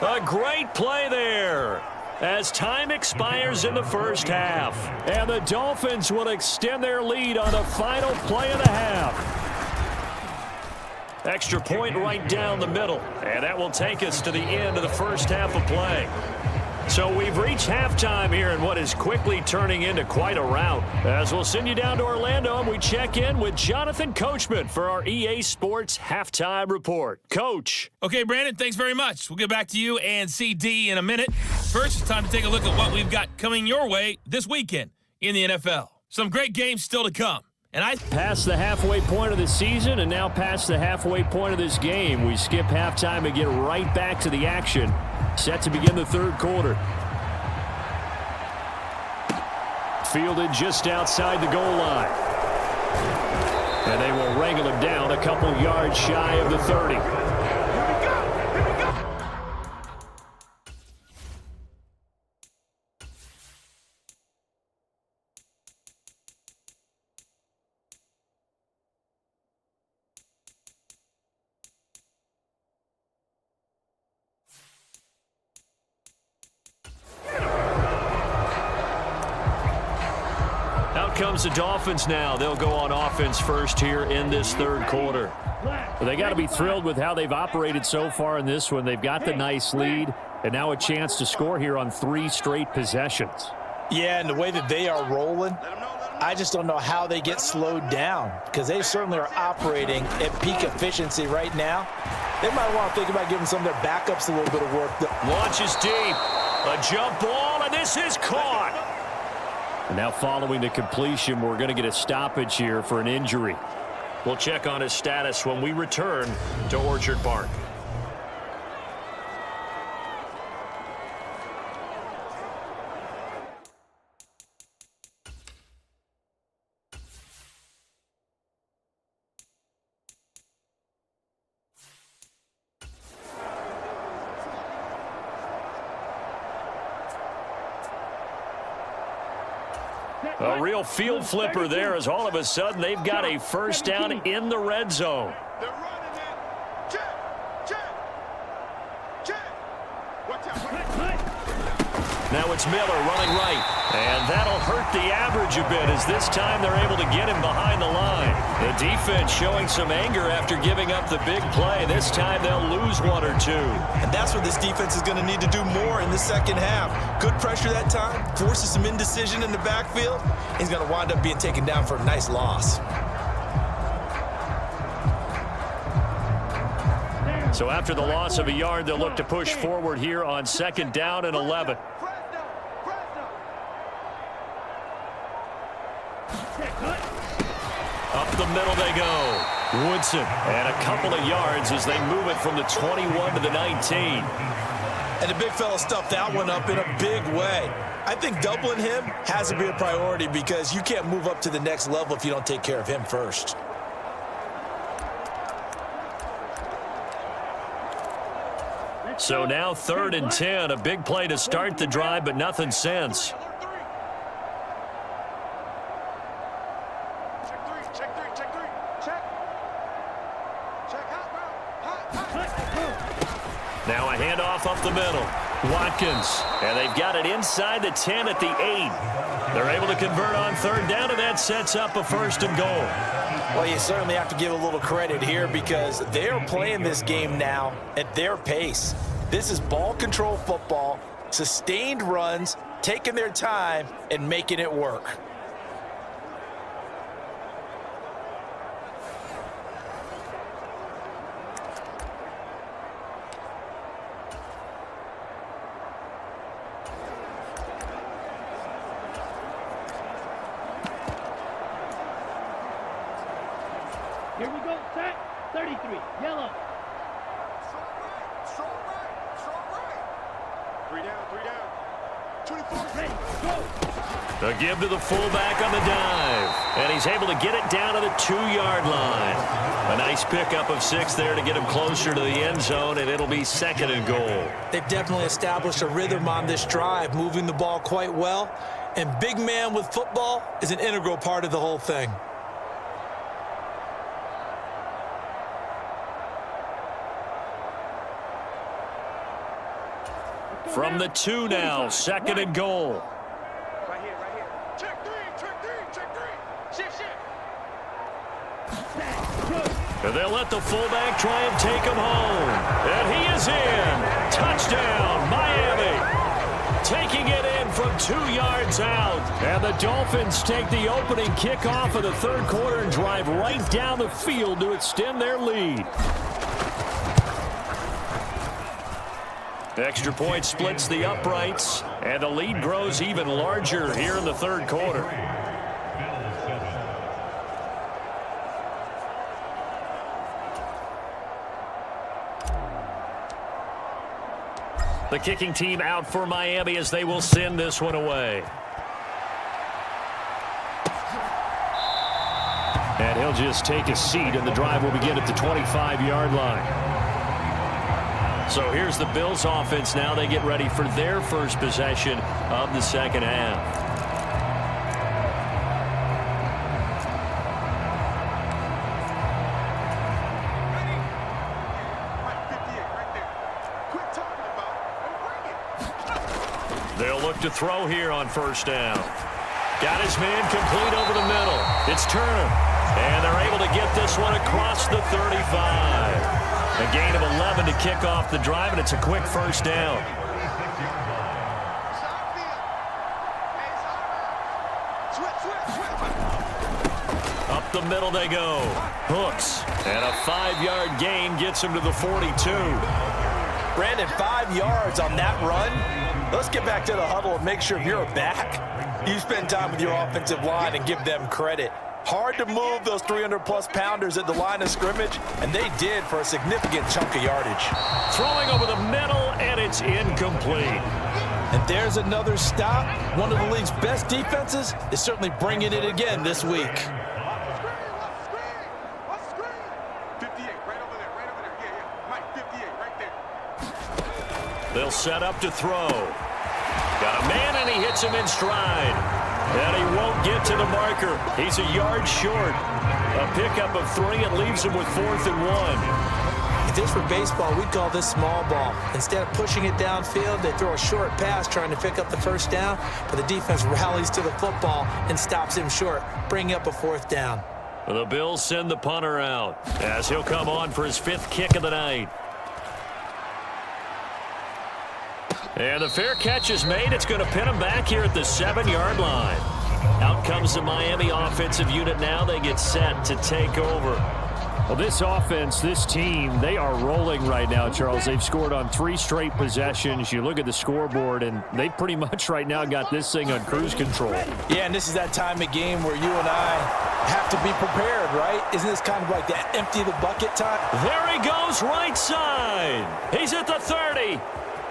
A great play there as time expires in the first half. And the Dolphins will extend their lead on the final play of the half. Extra point right down the middle. And that will take us to the end of the first half of play. So we've reached halftime here in what is quickly turning into quite a rout. As we'll send you down to Orlando and we check in with Jonathan Coachman for our EA Sports Halftime Report. Coach. Okay, Brandon, thanks very much. We'll get back to you and CD in a minute. First, it's time to take a look at what we've got coming your way this weekend in the NFL. Some great games still to come. And Past the halfway point of the season and now past the halfway point of this game. We skip halftime and get right back to the action. Set to begin the third quarter. Fielded just outside the goal line. And they will wrangle him down a couple yards shy of the 30. Comes the Dolphins now. They'll go on offense first here in this third quarter. Well, they got to be thrilled with how they've operated so far in this one. They've got the nice lead and now a chance to score here on 3 straight possessions. Yeah, and the way that they are rolling, I just don't know how they get slowed down because they certainly are operating at peak efficiency right now. They might want to think about giving some of their backups a little bit of work. Launches deep. A jump ball, and this is caught. And now following the completion, we're going to get a stoppage here for an injury. We'll check on his status when we return to Orchard Park. A real field flipper there as all of a sudden they've got a first down in the red zone. They're running it. Check. Check. Check. Watch out. Now it's Miller running right. And that'll hurt the average a bit as this time they're able to get him behind the line. The defense showing some anger after giving up the big play. This time they'll lose 1 or 2. And that's what this defense is going to need to do more in the second half. Good pressure that time, forces some indecision in the backfield. He's going to wind up being taken down for a nice loss. So after the loss of a yard, they'll look to push forward here on second down and 11. Up the middle they go. Woodson, and a couple of yards as they move it from the 21 to the 19. And the big fella stuffed that one up in a big way. I think doubling him has to be a priority because you can't move up to the next level if you don't take care of him first. So now 3rd and 10, a big play to start the drive, but nothing since. Now a handoff up the middle. Watkins, and they've got it inside the 10 at the 8. They're able to convert on 3rd down, and that sets up a 1st and goal. Well, you certainly have to give a little credit here because they're playing this game now at their pace. This is ball control football. Sustained runs, taking their time, and making it work. Here we go, set. 33, yellow. Strong right. 3 down. 24. Ready, go. A give to the fullback on the dive. And he's able to get it down to the 2-yard line. A nice pickup of 6 there to get him closer to the end zone, and it'll be 2nd and goal. They've definitely established a rhythm on this drive, moving the ball quite well. And big man with football is an integral part of the whole thing. From the 2 now, 2nd and goal. Right here. Check three. Shift. And they'll let the fullback try and take him home. And he is in. Touchdown, Miami. Taking it in from 2 yards out. And the Dolphins take the opening kickoff of the 3rd quarter and drive right down the field to extend their lead. Extra point splits the uprights, and the lead grows even larger here in the 3rd quarter. The kicking team out for Miami as they will send this one away. And he'll just take a seat, and the drive will begin at the 25-yard line. So here's the Bills offense now. They get ready for their first possession of the 2nd half. Ready? Right, 58 right there. Quit talking about it and bring it. They'll look to throw here on 1st down. Got his man complete over the middle. It's Turner. And they're able to get this one across the 35. A gain of 11 to kick off the drive, and it's a quick 1st down. Up the middle they go. Hooks. And a 5-yard gain gets him to the 42. Brandon, 5 yards on that run. Let's get back to the huddle and make sure if you're back, you spend time with your offensive line and give them credit. Hard to move those 300-plus pounders at the line of scrimmage, and they did for a significant chunk of yardage. Throwing over the middle, and it's incomplete. And there's another stop. One of the league's best defenses is certainly bringing it again this week. What's screen? 58, right over there. Yeah. Mike, 58, right there. They'll set up to throw. Got a man, and he hits him in stride. And he won't get to the marker. He's a yard short. A pickup of 3. It leaves him with 4th and 1. If this were baseball, we'd call this small ball. Instead of pushing it downfield, they throw a short pass trying to pick up the 1st down, but the defense rallies to the football and stops him short, bringing up a 4th down. The Bills send the punter out as he'll come on for his 5th kick of the night. And the fair catch is made. It's going to pin him back here at the 7-yard line. Out comes the Miami offensive unit now. They get set to take over. Well, this offense, this team, they are rolling right now, Charles. They've scored on 3 straight possessions. You look at the scoreboard, and they pretty much right now got this thing on cruise control. Yeah, and this is that time of game where you and I have to be prepared, right? Isn't this kind of like that empty the bucket time? There he goes right side. He's at the 30.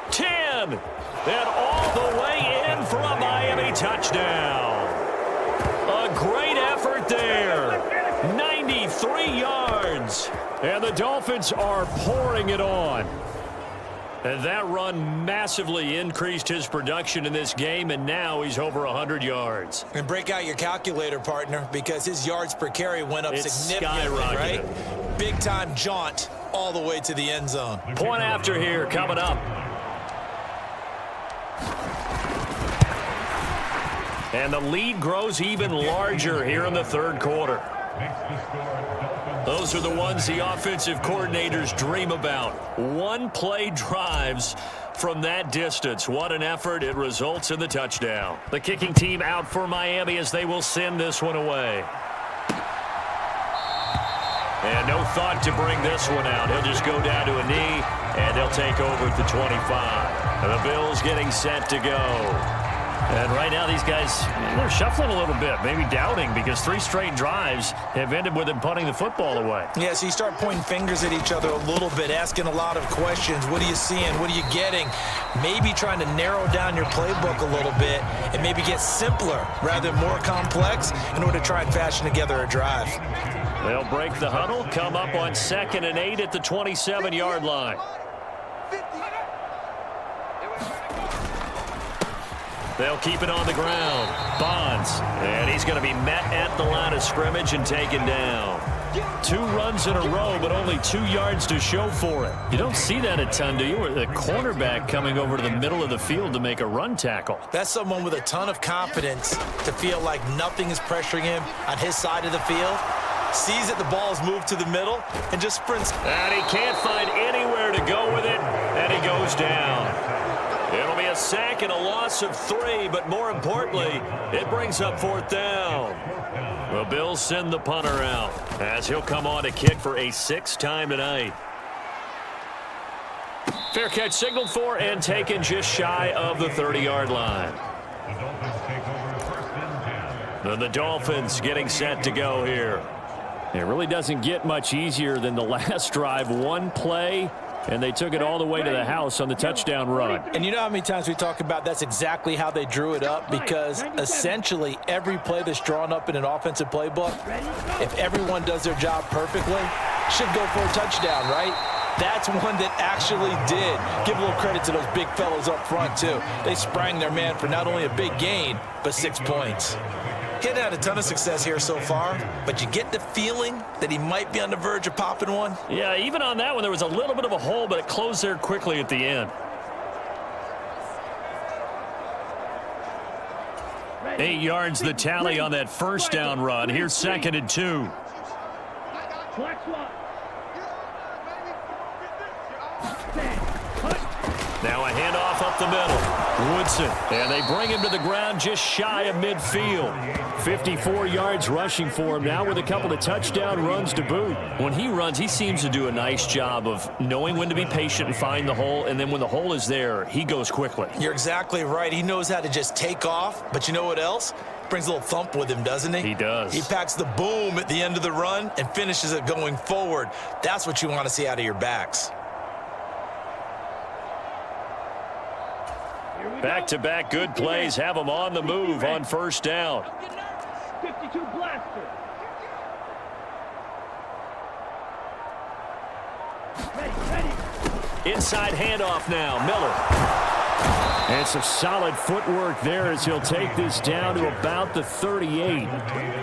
10, and all the way in for a Miami touchdown. A great effort there. 93 yards. And the Dolphins are pouring it on. And that run massively increased his production in this game, and now he's over 100 yards. And break out your calculator, partner, because his yards per carry went up significantly, right? Big-time jaunt all the way to the end zone. Point after here coming up. And the lead grows even larger here in the 3rd quarter. Those are the ones the offensive coordinators dream about. One-play drives from that distance. What an effort. It results in the touchdown. The kicking team out for Miami as they will send this one away. And no thought to bring this one out. He'll just go down to a knee, and they'll take over at the 25. And the Bills getting set to go. And right now these guys, they're shuffling a little bit, maybe doubting, because 3 straight drives have ended with them punting the football away. Yeah, so you start pointing fingers at each other a little bit, asking a lot of questions. What are you seeing? What are you getting? Maybe trying to narrow down your playbook a little bit and maybe get simpler rather than more complex in order to try and fashion together a drive. They'll break the huddle, come up on 2nd and 8 at the 27-yard line. They'll keep it on the ground. Bonds. And he's going to be met at the line of scrimmage and taken down. 2 runs in a row, but only 2 yards to show for it. You don't see that a ton, do you? Or the cornerback coming over to the middle of the field to make a run tackle. That's someone with a ton of confidence to feel like nothing is pressuring him on his side of the field. Sees that the ball's moved to the middle and just sprints. And he can't find anywhere to go with it, and he goes down. It'll be a sack and a loss of 3, but more importantly, it brings up 4th down. The Bills send the punter out as he'll come on to kick for a 6th time tonight. Fair catch signaled for and taken just shy of the 30-yard line. And the Dolphins getting set to go here. It really doesn't get much easier than the last drive. 1 play, and they took it all the way to the house on the touchdown run. And you know how many times we talk about that's exactly how they drew it up, because essentially every play that's drawn up in an offensive playbook, if everyone does their job perfectly, should go for a touchdown, right? That's one that actually did. Give a little credit to those big fellows up front, too. They sprang their man for not only a big gain, but 6 points. He hadn't had a ton of success here so far, but you get the feeling that he might be on the verge of popping one. Yeah, even on that one, there was a little bit of a hole, but it closed there quickly at the end. 8 yards the tally on that 1st down run. Here's 2nd and 2. Now a handoff up the middle. Woodson, and they bring him to the ground just shy of midfield. 54 yards rushing for him now with a couple of touchdown runs to boot. When he runs, he seems to do a nice job of knowing when to be patient and find the hole, and then when the hole is there, he goes quickly. You're exactly right. He knows how to just take off, but you know what else? Brings a little thump with him, doesn't he? He does. He packs the boom at the end of the run and finishes it going forward. That's what you want to see out of your backs. Back-to-back good plays have them on the move on 1st down. 52 blaster. Ready. Inside handoff now. Miller. And some solid footwork there as he'll take this down to about the 38.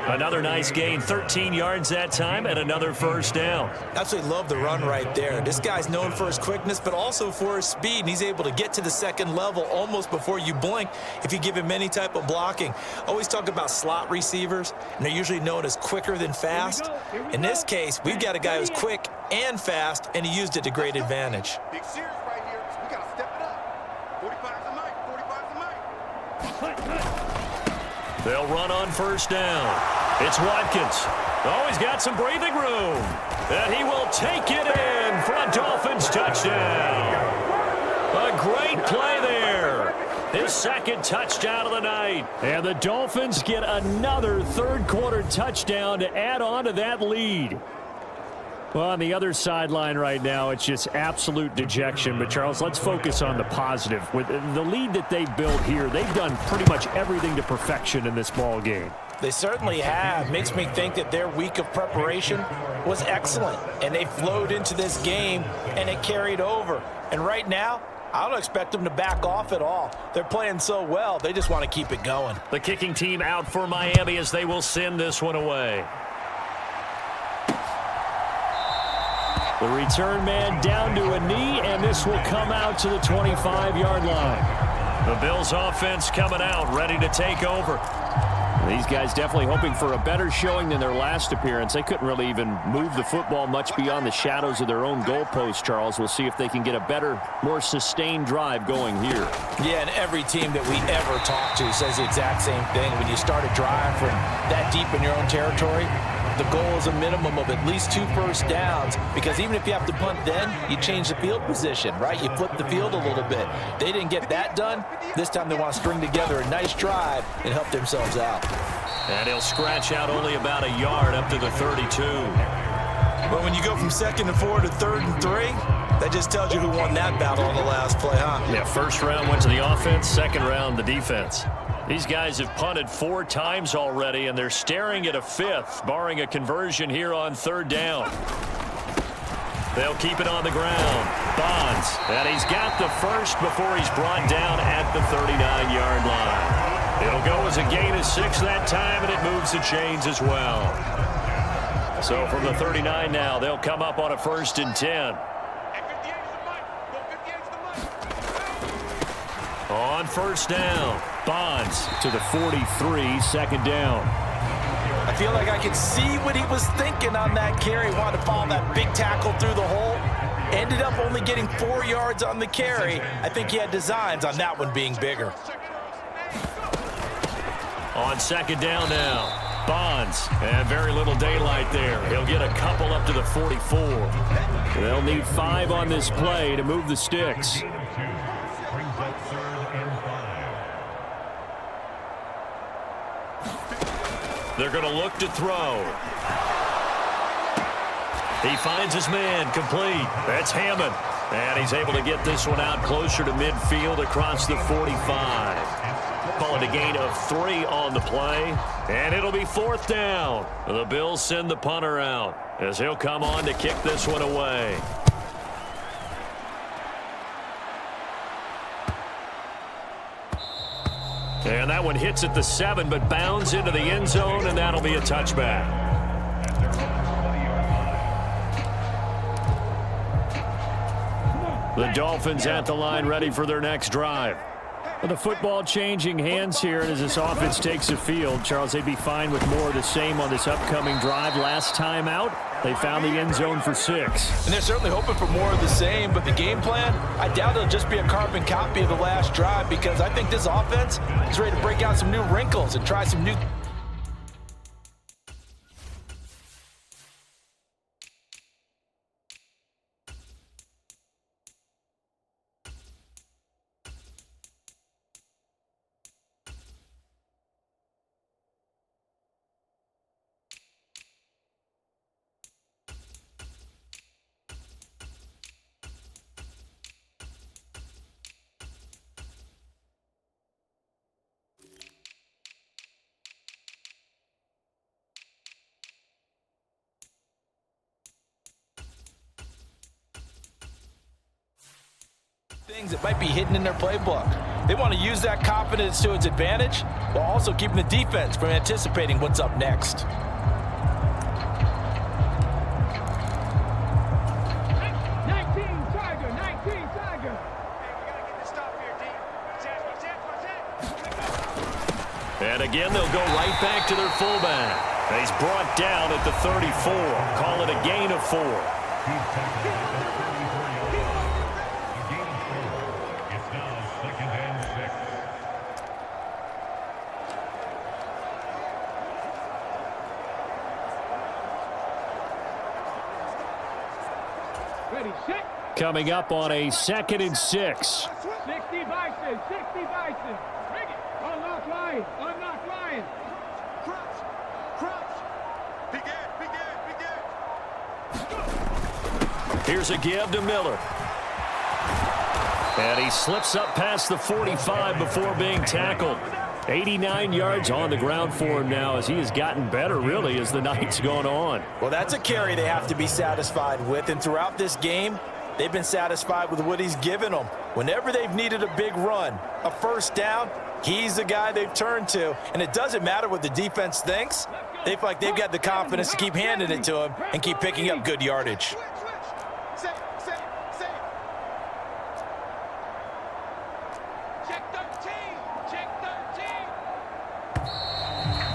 Another nice gain, 13 yards that time, and another 1st down. Absolutely love the run right there. This guy's known for his quickness, but also for his speed, and he's able to get to the 2nd level almost before you blink if you give him any type of blocking. Always talk about slot receivers, and they're usually known as quicker than fast. In this case, we've got a guy who's quick and fast, and he used it to great advantage. Big series right here, so we got to step it up. 45's a mic, 45's a mic. They'll run on 1st down. It's Watkins. Oh, he's got some breathing room. And he will take it in for a Dolphins touchdown. A great play there. His 2nd touchdown of the night. And the Dolphins get another 3rd-quarter touchdown to add on to that lead. Well, on the other sideline right now, it's just absolute dejection. But, Charles, let's focus on the positive. With the lead that they built here, they've done pretty much everything to perfection in this ball game. They certainly have. Makes me think that their week of preparation was excellent. And they flowed into this game, and it carried over. And right now, I don't expect them to back off at all. They're playing so well, they just want to keep it going. The kicking team out for Miami as they will send this one away. The return man down to a knee, and this will come out to the 25-yard line. The Bills offense coming out, ready to take over. These guys definitely hoping for a better showing than their last appearance. They couldn't really even move the football much beyond the shadows of their own goalpost, Charles. We'll see if they can get a better, more sustained drive going here. Yeah, and every team that we ever talk to says the exact same thing. When you start a drive from that deep in your own territory, the goal is a minimum of at least 2 first downs, because even if you have to punt then, you change the field position, right? You flip the field a little bit. They didn't get that done. This time they want to string together a nice drive and help themselves out. And he'll scratch out only about a yard up to the 32. But when you go from 2nd and 4 to 3rd and 3, that just tells you who won that battle on the last play, huh? Yeah, first round went to the offense, second round the defense. These guys have punted 4 times already, and they're staring at a 5th, barring a conversion here on 3rd down. They'll keep it on the ground. Bonds, and he's got the first before he's brought down at the 39-yard line. It'll go as a gain of 6 that time, and it moves the chains as well. So from the 39 now, they'll come up on a 1st and 10. On 1st down, Bonds to the 43, 2nd down. I feel like I could see what he was thinking on that carry. Wanted to follow that big tackle through the hole. Ended up only getting 4 yards on the carry. I think he had designs on that one being bigger. On 2nd down now, Bonds, and very little daylight there. He'll get a couple up to the 44. They'll need 5 on this play to move the sticks. They're going to look to throw. He finds his man, complete. That's Hammond. And he's able to get this one out closer to midfield across the 45. Call it a gain of 3 on the play. And it'll be 4th down. The Bills send the punter out as he'll come on to kick this one away. And that one hits at the 7, but bounds into the end zone, and that'll be a touchback. The Dolphins at the line, ready for their next drive. Well, the football changing hands here, and as this offense takes the field, Charles, they'd be fine with more of the same on this upcoming drive. Last time out, they found the end zone for 6. And they're certainly hoping for more of the same, but the game plan, I doubt it'll just be a carbon copy of the last drive, because I think this offense is ready to break out some new wrinkles and try some new... things that might be hidden in their playbook. They want to use that confidence to its advantage while also keeping the defense from anticipating what's up next. And again, they'll go right back to their fullback. He's brought down at the 34. Call it a gain of 4. Ready, set. Coming up on a 2nd and 6. 60 Bison, 60 Bison. Bring it. Unlock line, unlock line. Crouch, crouch. Begin. Here's a give to Miller. And he slips up past the 45 before being tackled. 89 yards on the ground for him now, as he has gotten better, really, as the night's gone on. Well, that's a carry they have to be satisfied with, and throughout this game, they've been satisfied with what he's given them. Whenever they've needed a big run, a 1st down, he's the guy they've turned to. And it doesn't matter what the defense thinks. They feel like they've got the confidence to keep handing it to him and keep picking up good yardage.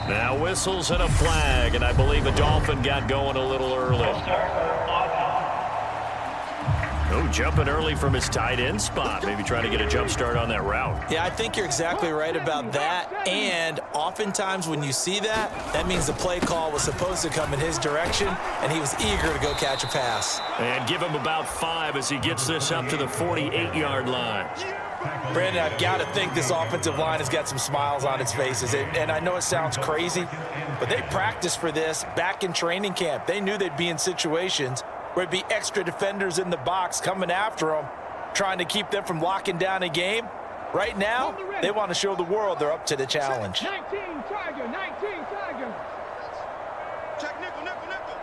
Now whistles and a flag, and I believe a Dolphin got going a little early. Oh, jumping early from his tight end spot. Maybe trying to get a jump start on that route. Yeah, I think you're exactly right about that. And oftentimes when you see that, that means the play call was supposed to come in his direction, and he was eager to go catch a pass. And give him about 5 as he gets this up to the 48-yard line. Brandon, I've got to think this offensive line has got some smiles on its faces. And I know it sounds crazy, but they practiced for this back in training camp. They knew they'd be in situations where it'd be extra defenders in the box coming after them, trying to keep them from locking down a game. Right now, they want to show the world they're up to the challenge. 19 Tiger, 19 Tiger. Check nickel, nickel, nickel.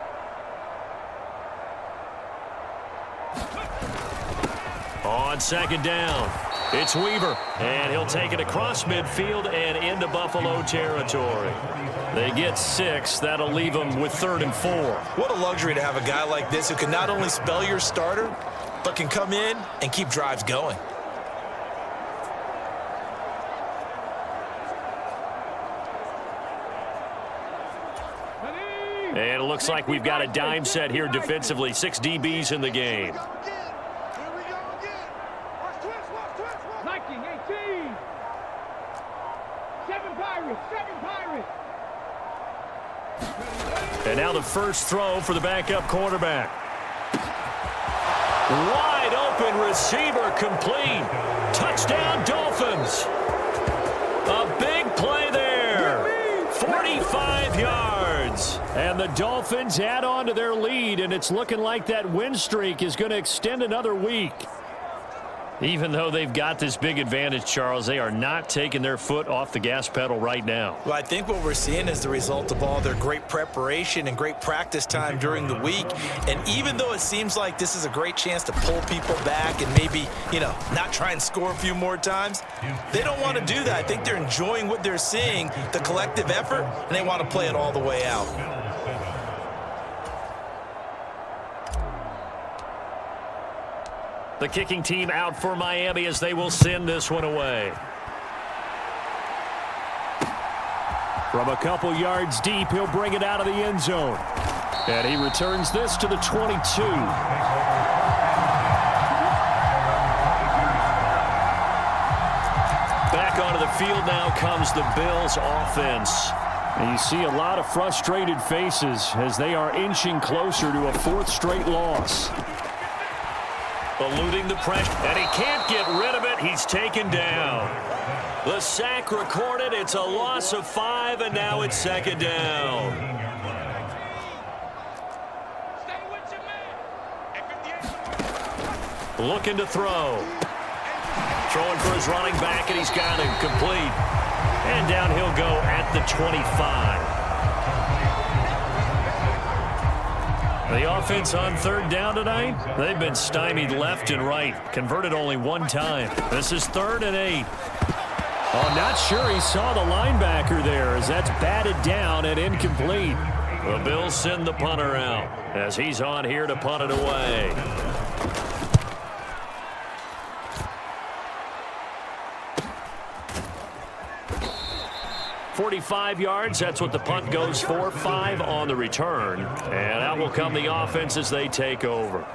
On second down, it's Weaver, and he'll take it across midfield and into Buffalo territory. They get 6. That'll leave them with 3rd and 4. What a luxury to have a guy like this who can not only spell your starter, but can come in and keep drives going. And it looks like we've got a dime set here defensively. 6 DBs in the game. Viking 18. 7 Pirates, 7 Pirates. And now the first throw for the backup quarterback. Wide open receiver complete. Touchdown Dolphins. A big play there. 45 yards. And the Dolphins add on to their lead, and it's looking like that win streak is going to extend another week. Even though they've got this big advantage, Charles, they are not taking their foot off the gas pedal right now. Well, I think what we're seeing is the result of all their great preparation and great practice time during the week. And even though it seems like this is a great chance to pull people back and maybe, not try and score a few more times, they don't want to do that. I think they're enjoying what they're seeing, the collective effort, and they want to play it all the way out. The kicking team out for Miami as they will send this one away. From a couple yards deep, he'll bring it out of the end zone. And he returns this to the 22. Back onto the field now comes the Bills offense. And you see a lot of frustrated faces as they are inching closer to a 4th straight loss. Eluding the pressure, and he can't get rid of it. He's taken down. The sack recorded. It's a loss of 5, and now it's 2nd down. Stay with your man. Looking to throw. Throwing for his running back, and he's got him complete. And down he'll go at the 25. The offense on 3rd down tonight, they've been stymied left and right. Converted only 1 time. This is 3rd and 8. Oh, not sure he saw the linebacker there as that's batted down and incomplete. The Bills send the punter out as he's on here to punt it away. 45 yards, that's what the punt goes for. 5 on the return. And out will come the offense as they take over.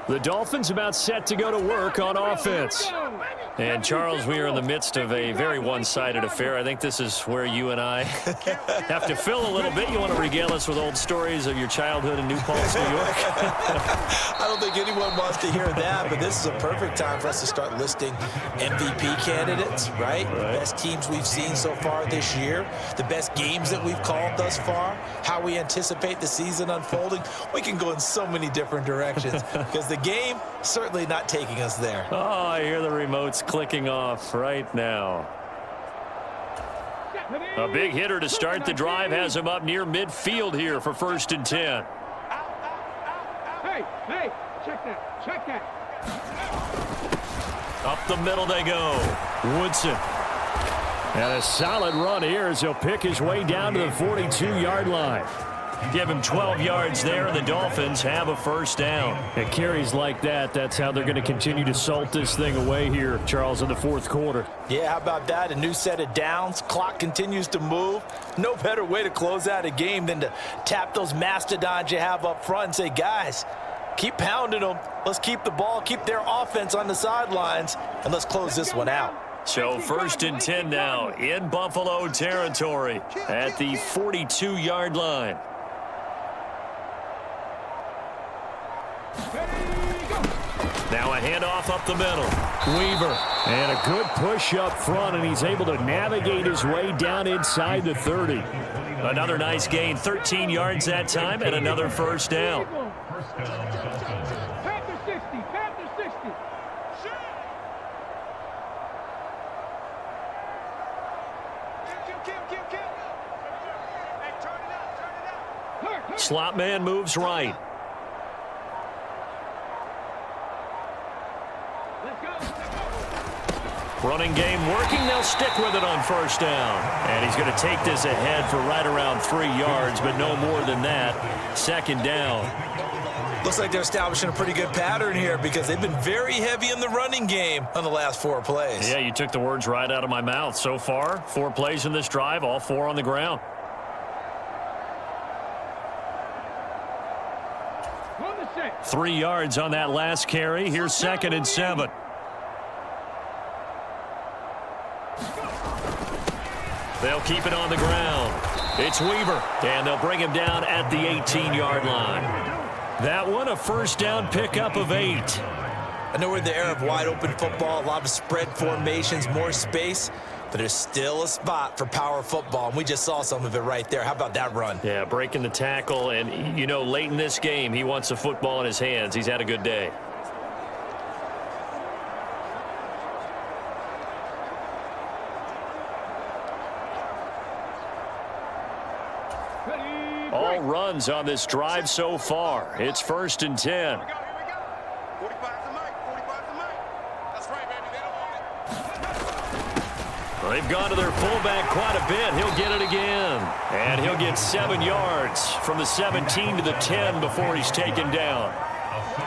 The Dolphins about set to go to work on offense. And, Charles, we are in the midst of a very one-sided affair. I think this is where you and I have to fill a little bit. You want to regale us with old stories of your childhood in New Paltz, New York? I don't think anyone wants to hear that, but this is a perfect time for us to start listing MVP candidates, right? The best teams we've seen so far this year, the best games that we've called thus far, how we anticipate the season unfolding. We can go in so many different directions because the game certainly not taking us there. Oh, I hear the remotes clicking off right now. A big hitter to start the drive has him up near midfield here for 1st and 10. Hey, check that. Up the middle they go. Woodson. And a solid run here as he'll pick his way down to the 42-yard line. Give him 12 yards there, and the Dolphins have a first down. And carries like that, that's how they're going to continue to salt this thing away here, Charles, in the fourth quarter. Yeah, how about that? A new set of downs. Clock continues to move. No better way to close out a game than to tap those mastodons you have up front and say, guys, keep pounding them. Let's keep the ball, keep their offense on the sidelines, and let's close this one out. So 1st and 10 now in Buffalo territory at the 42-yard line. Now a handoff up the middle. Weaver, and a good push up front, and he's able to navigate his way down inside the 30. Another nice gain, 13 yards that time, and another first down. Panther 60, Panther 60. Hey, turn it up. Slot man moves right. Running game working. They'll stick with it on first down. And he's going to take this ahead for right around 3 yards, but no more than that. 2nd down. Looks like they're establishing a pretty good pattern here because they've been very heavy in the running game on the last 4 plays. Yeah, you took the words right out of my mouth. So far, 4 plays in this drive, all 4 on the ground. On the 6. 3 yards on that last carry. Here's 2nd and 7. They'll keep it on the ground. It's Weaver, and they'll bring him down at the 18-yard line. That one, a first down pickup of 8. I know we're in the era of wide-open football, a lot of spread formations, more space, but there's still a spot for power football, and we just saw some of it right there. How about that run? Yeah, breaking the tackle, and, you know, late in this game, he wants the football in his hands. He's had a good day. All runs on this drive so far. It's 1st and 10. Here we go. 45's the mic. 45's the mic. That's right, baby. They don't want it. They've gone to their fullback quite a bit. He'll get it again. And he'll get 7 yards from the 17 to the 10 before he's taken down.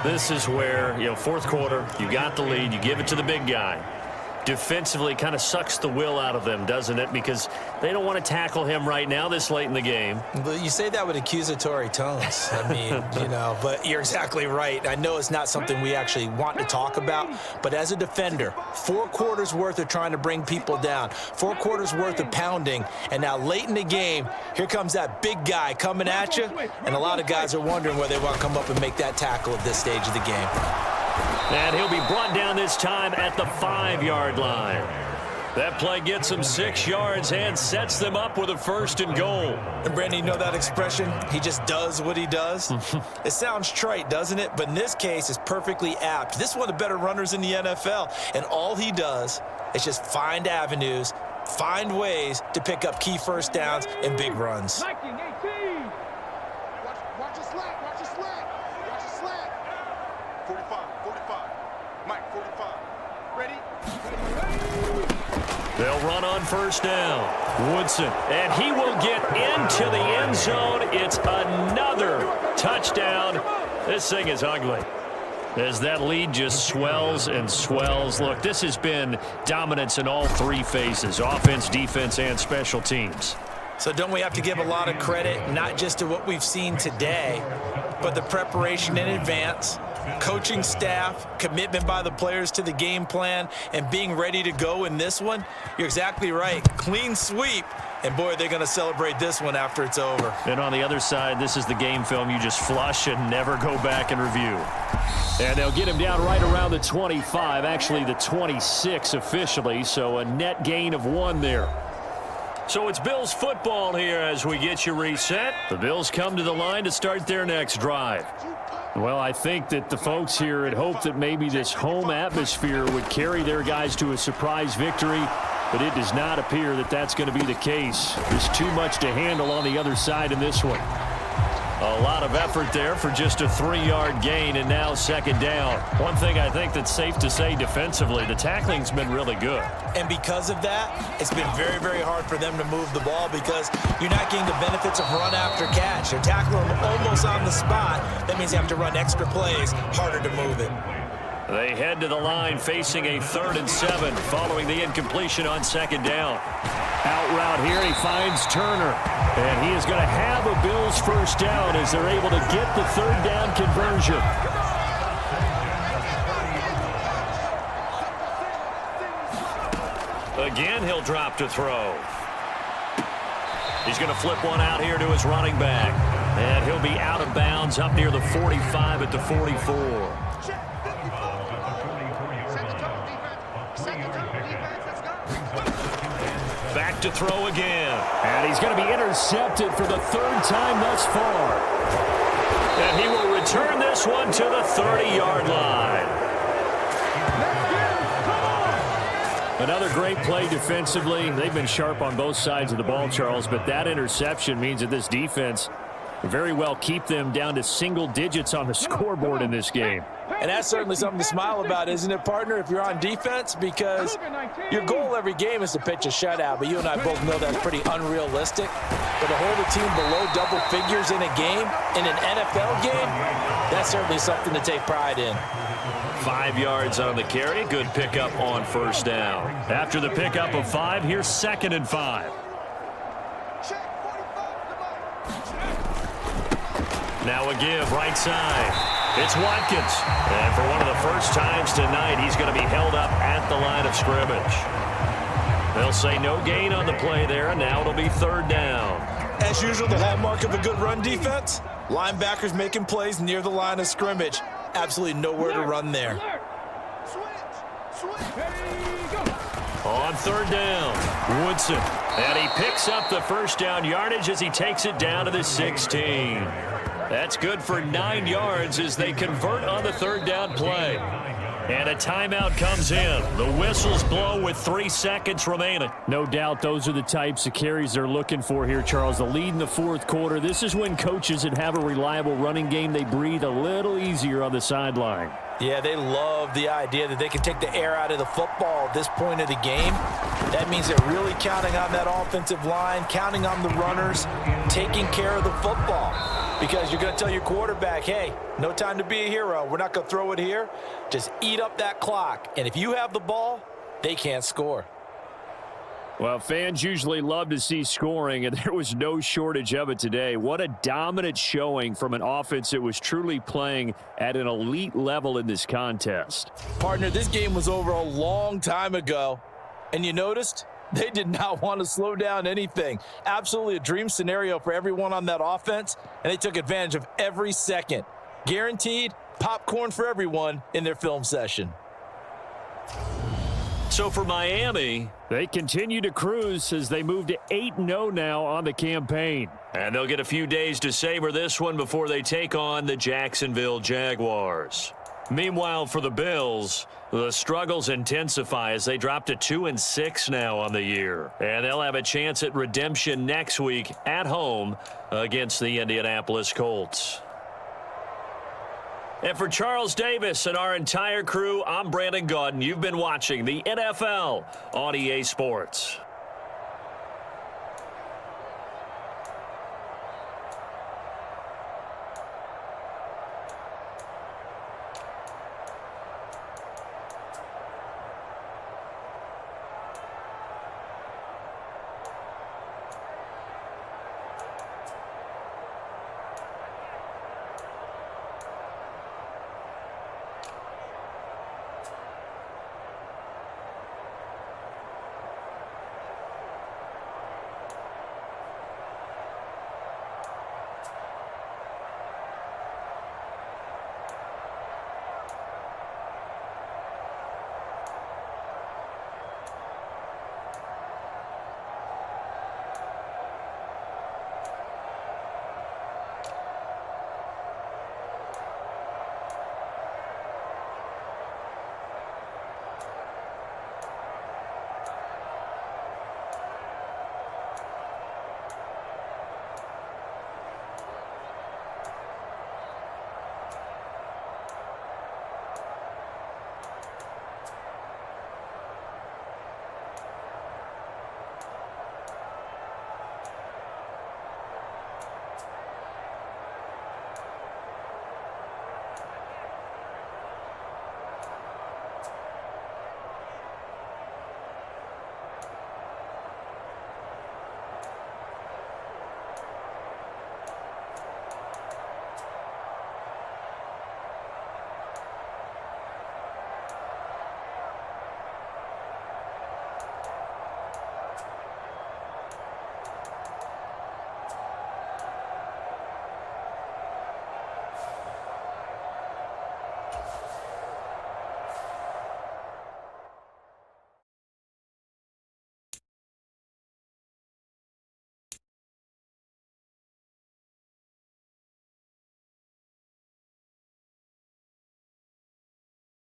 This is where, you know, fourth quarter, you got the lead, you give it to the big guy. Defensively kind of sucks the will out of them, doesn't it? Because they don't want to tackle him right now this late in the game. But you say that with accusatory tones. I mean, you know, but you're exactly right. I know it's not something we actually want to talk about, but as a defender, 4 quarters worth of trying to bring people down, 4 quarters worth of pounding, and now late in the game, here comes that big guy coming at you, and a lot of guys are wondering whether they want to come up and make that tackle at this stage of the game. And he'll be brought down this time at the 5-yard line. That play gets him 6 yards and sets them up with a 1st and goal. And Brandon, you know that expression? He just does what he does? It sounds trite, doesn't it? But in this case, it's perfectly apt. This is one of the better runners in the NFL, and all he does is just find avenues, find ways to pick up key first downs and big runs. 19, 18. Watch your slack. Watch your slack. Watch your slack. 45. Mike, 45. Ready? They'll run on first down. Woodson, and he will get into the end zone. It's another touchdown. This thing is ugly as that lead just swells and swells. Look, this has been dominance in all 3 phases, offense, defense, and special teams. So don't we have to give a lot of credit, not just to what we've seen today, but the preparation in advance, coaching staff, commitment by the players to the game plan, and being ready to go in this one? You're exactly right. Clean sweep. And, boy, they're going to celebrate this one after it's over. And on the other side, this is the game film you just flush and never go back and review. And they'll get him down right around the 25, actually the 26 officially, so a net gain of 1 there. So it's Bills football here as we get you reset. The Bills come to the line to start their next drive. Well, I think that the folks here had hoped that maybe this home atmosphere would carry their guys to a surprise victory, but it does not appear that that's going to be the case. There's too much to handle on the other side in this one. A lot of effort there for just a 3-yard gain, and now second down. One thing I think that's safe to say defensively, the tackling's been really good. And because of that, it's been very, very hard for them to move the ball because you're not getting the benefits of run after catch. You're tackling them almost on the spot. That means you have to run extra plays, harder to move it. They head to the line facing a 3rd and 7 following the incompletion on second down. Out route here, he finds Turner. And he is going to have a Bills first down as they're able to get the 3rd down conversion. Again, he'll drop to throw. He's going to flip one out here to his running back. And he'll be out of bounds up near the 45 at the 44. Back to throw again. And he's going to be intercepted for the 3rd time thus far. And he will return this one to the 30-yard line. Another great play defensively. They've been sharp on both sides of the ball, Charles, but that interception means that this defense very well keep them down to single digits on the scoreboard in this game. And that's certainly something to smile about, isn't it, partner, if you're on defense? Because your goal every game is to pitch a shutout, but you and I both know that's pretty unrealistic. But to hold a team below double figures in a game, in an NFL game, that's certainly something to take pride in. 5 yards on the carry. Good pickup on first down. After the pickup of 5, here's 2nd and 5. Now a give right side. It's Watkins. And for one of the first times tonight, he's going to be held up at the line of scrimmage. They'll say no gain on the play there, and now it'll be 3rd down. As usual, the hallmark of a good run defense, linebackers making plays near the line of scrimmage. Absolutely nowhere to run there. On 3rd down, Woodson. And he picks up the first down yardage as he takes it down to the 16. That's good for 9 yards as they convert on the 3rd down play. And a timeout comes in. The whistles blow with 3 seconds remaining. No doubt those are the types of carries they're looking for here, Charles. The lead in the 4th quarter. This is when coaches that have a reliable running game, they breathe a little easier on the sideline. Yeah, they love the idea that they can take the air out of the football at this point of the game. That means they're really counting on that offensive line, counting on the runners, taking care of the football. Because you're going to tell your quarterback, hey, no time to be a hero. We're not going to throw it here. Just eat up that clock. And if you have the ball, they can't score. Well, fans usually love to see scoring, and there was no shortage of it today. What a dominant showing from an offense that was truly playing at an elite level in this contest. Partner, this game was over a long time ago, and you noticed they did not want to slow down anything. Absolutely a dream scenario for everyone on that offense, and they took advantage of every second. Guaranteed popcorn for everyone in their film session. So for Miami, they continue to cruise as they move to 8-0 now on the campaign. And they'll get a few days to savor this one before they take on the Jacksonville Jaguars. Meanwhile, for the Bills, the struggles intensify as they drop to 2-6 now on the year. And they'll have a chance at redemption next week at home against the Indianapolis Colts. And for Charles Davis and our entire crew, I'm Brandon Gaudin. You've been watching the NFL on EA Sports.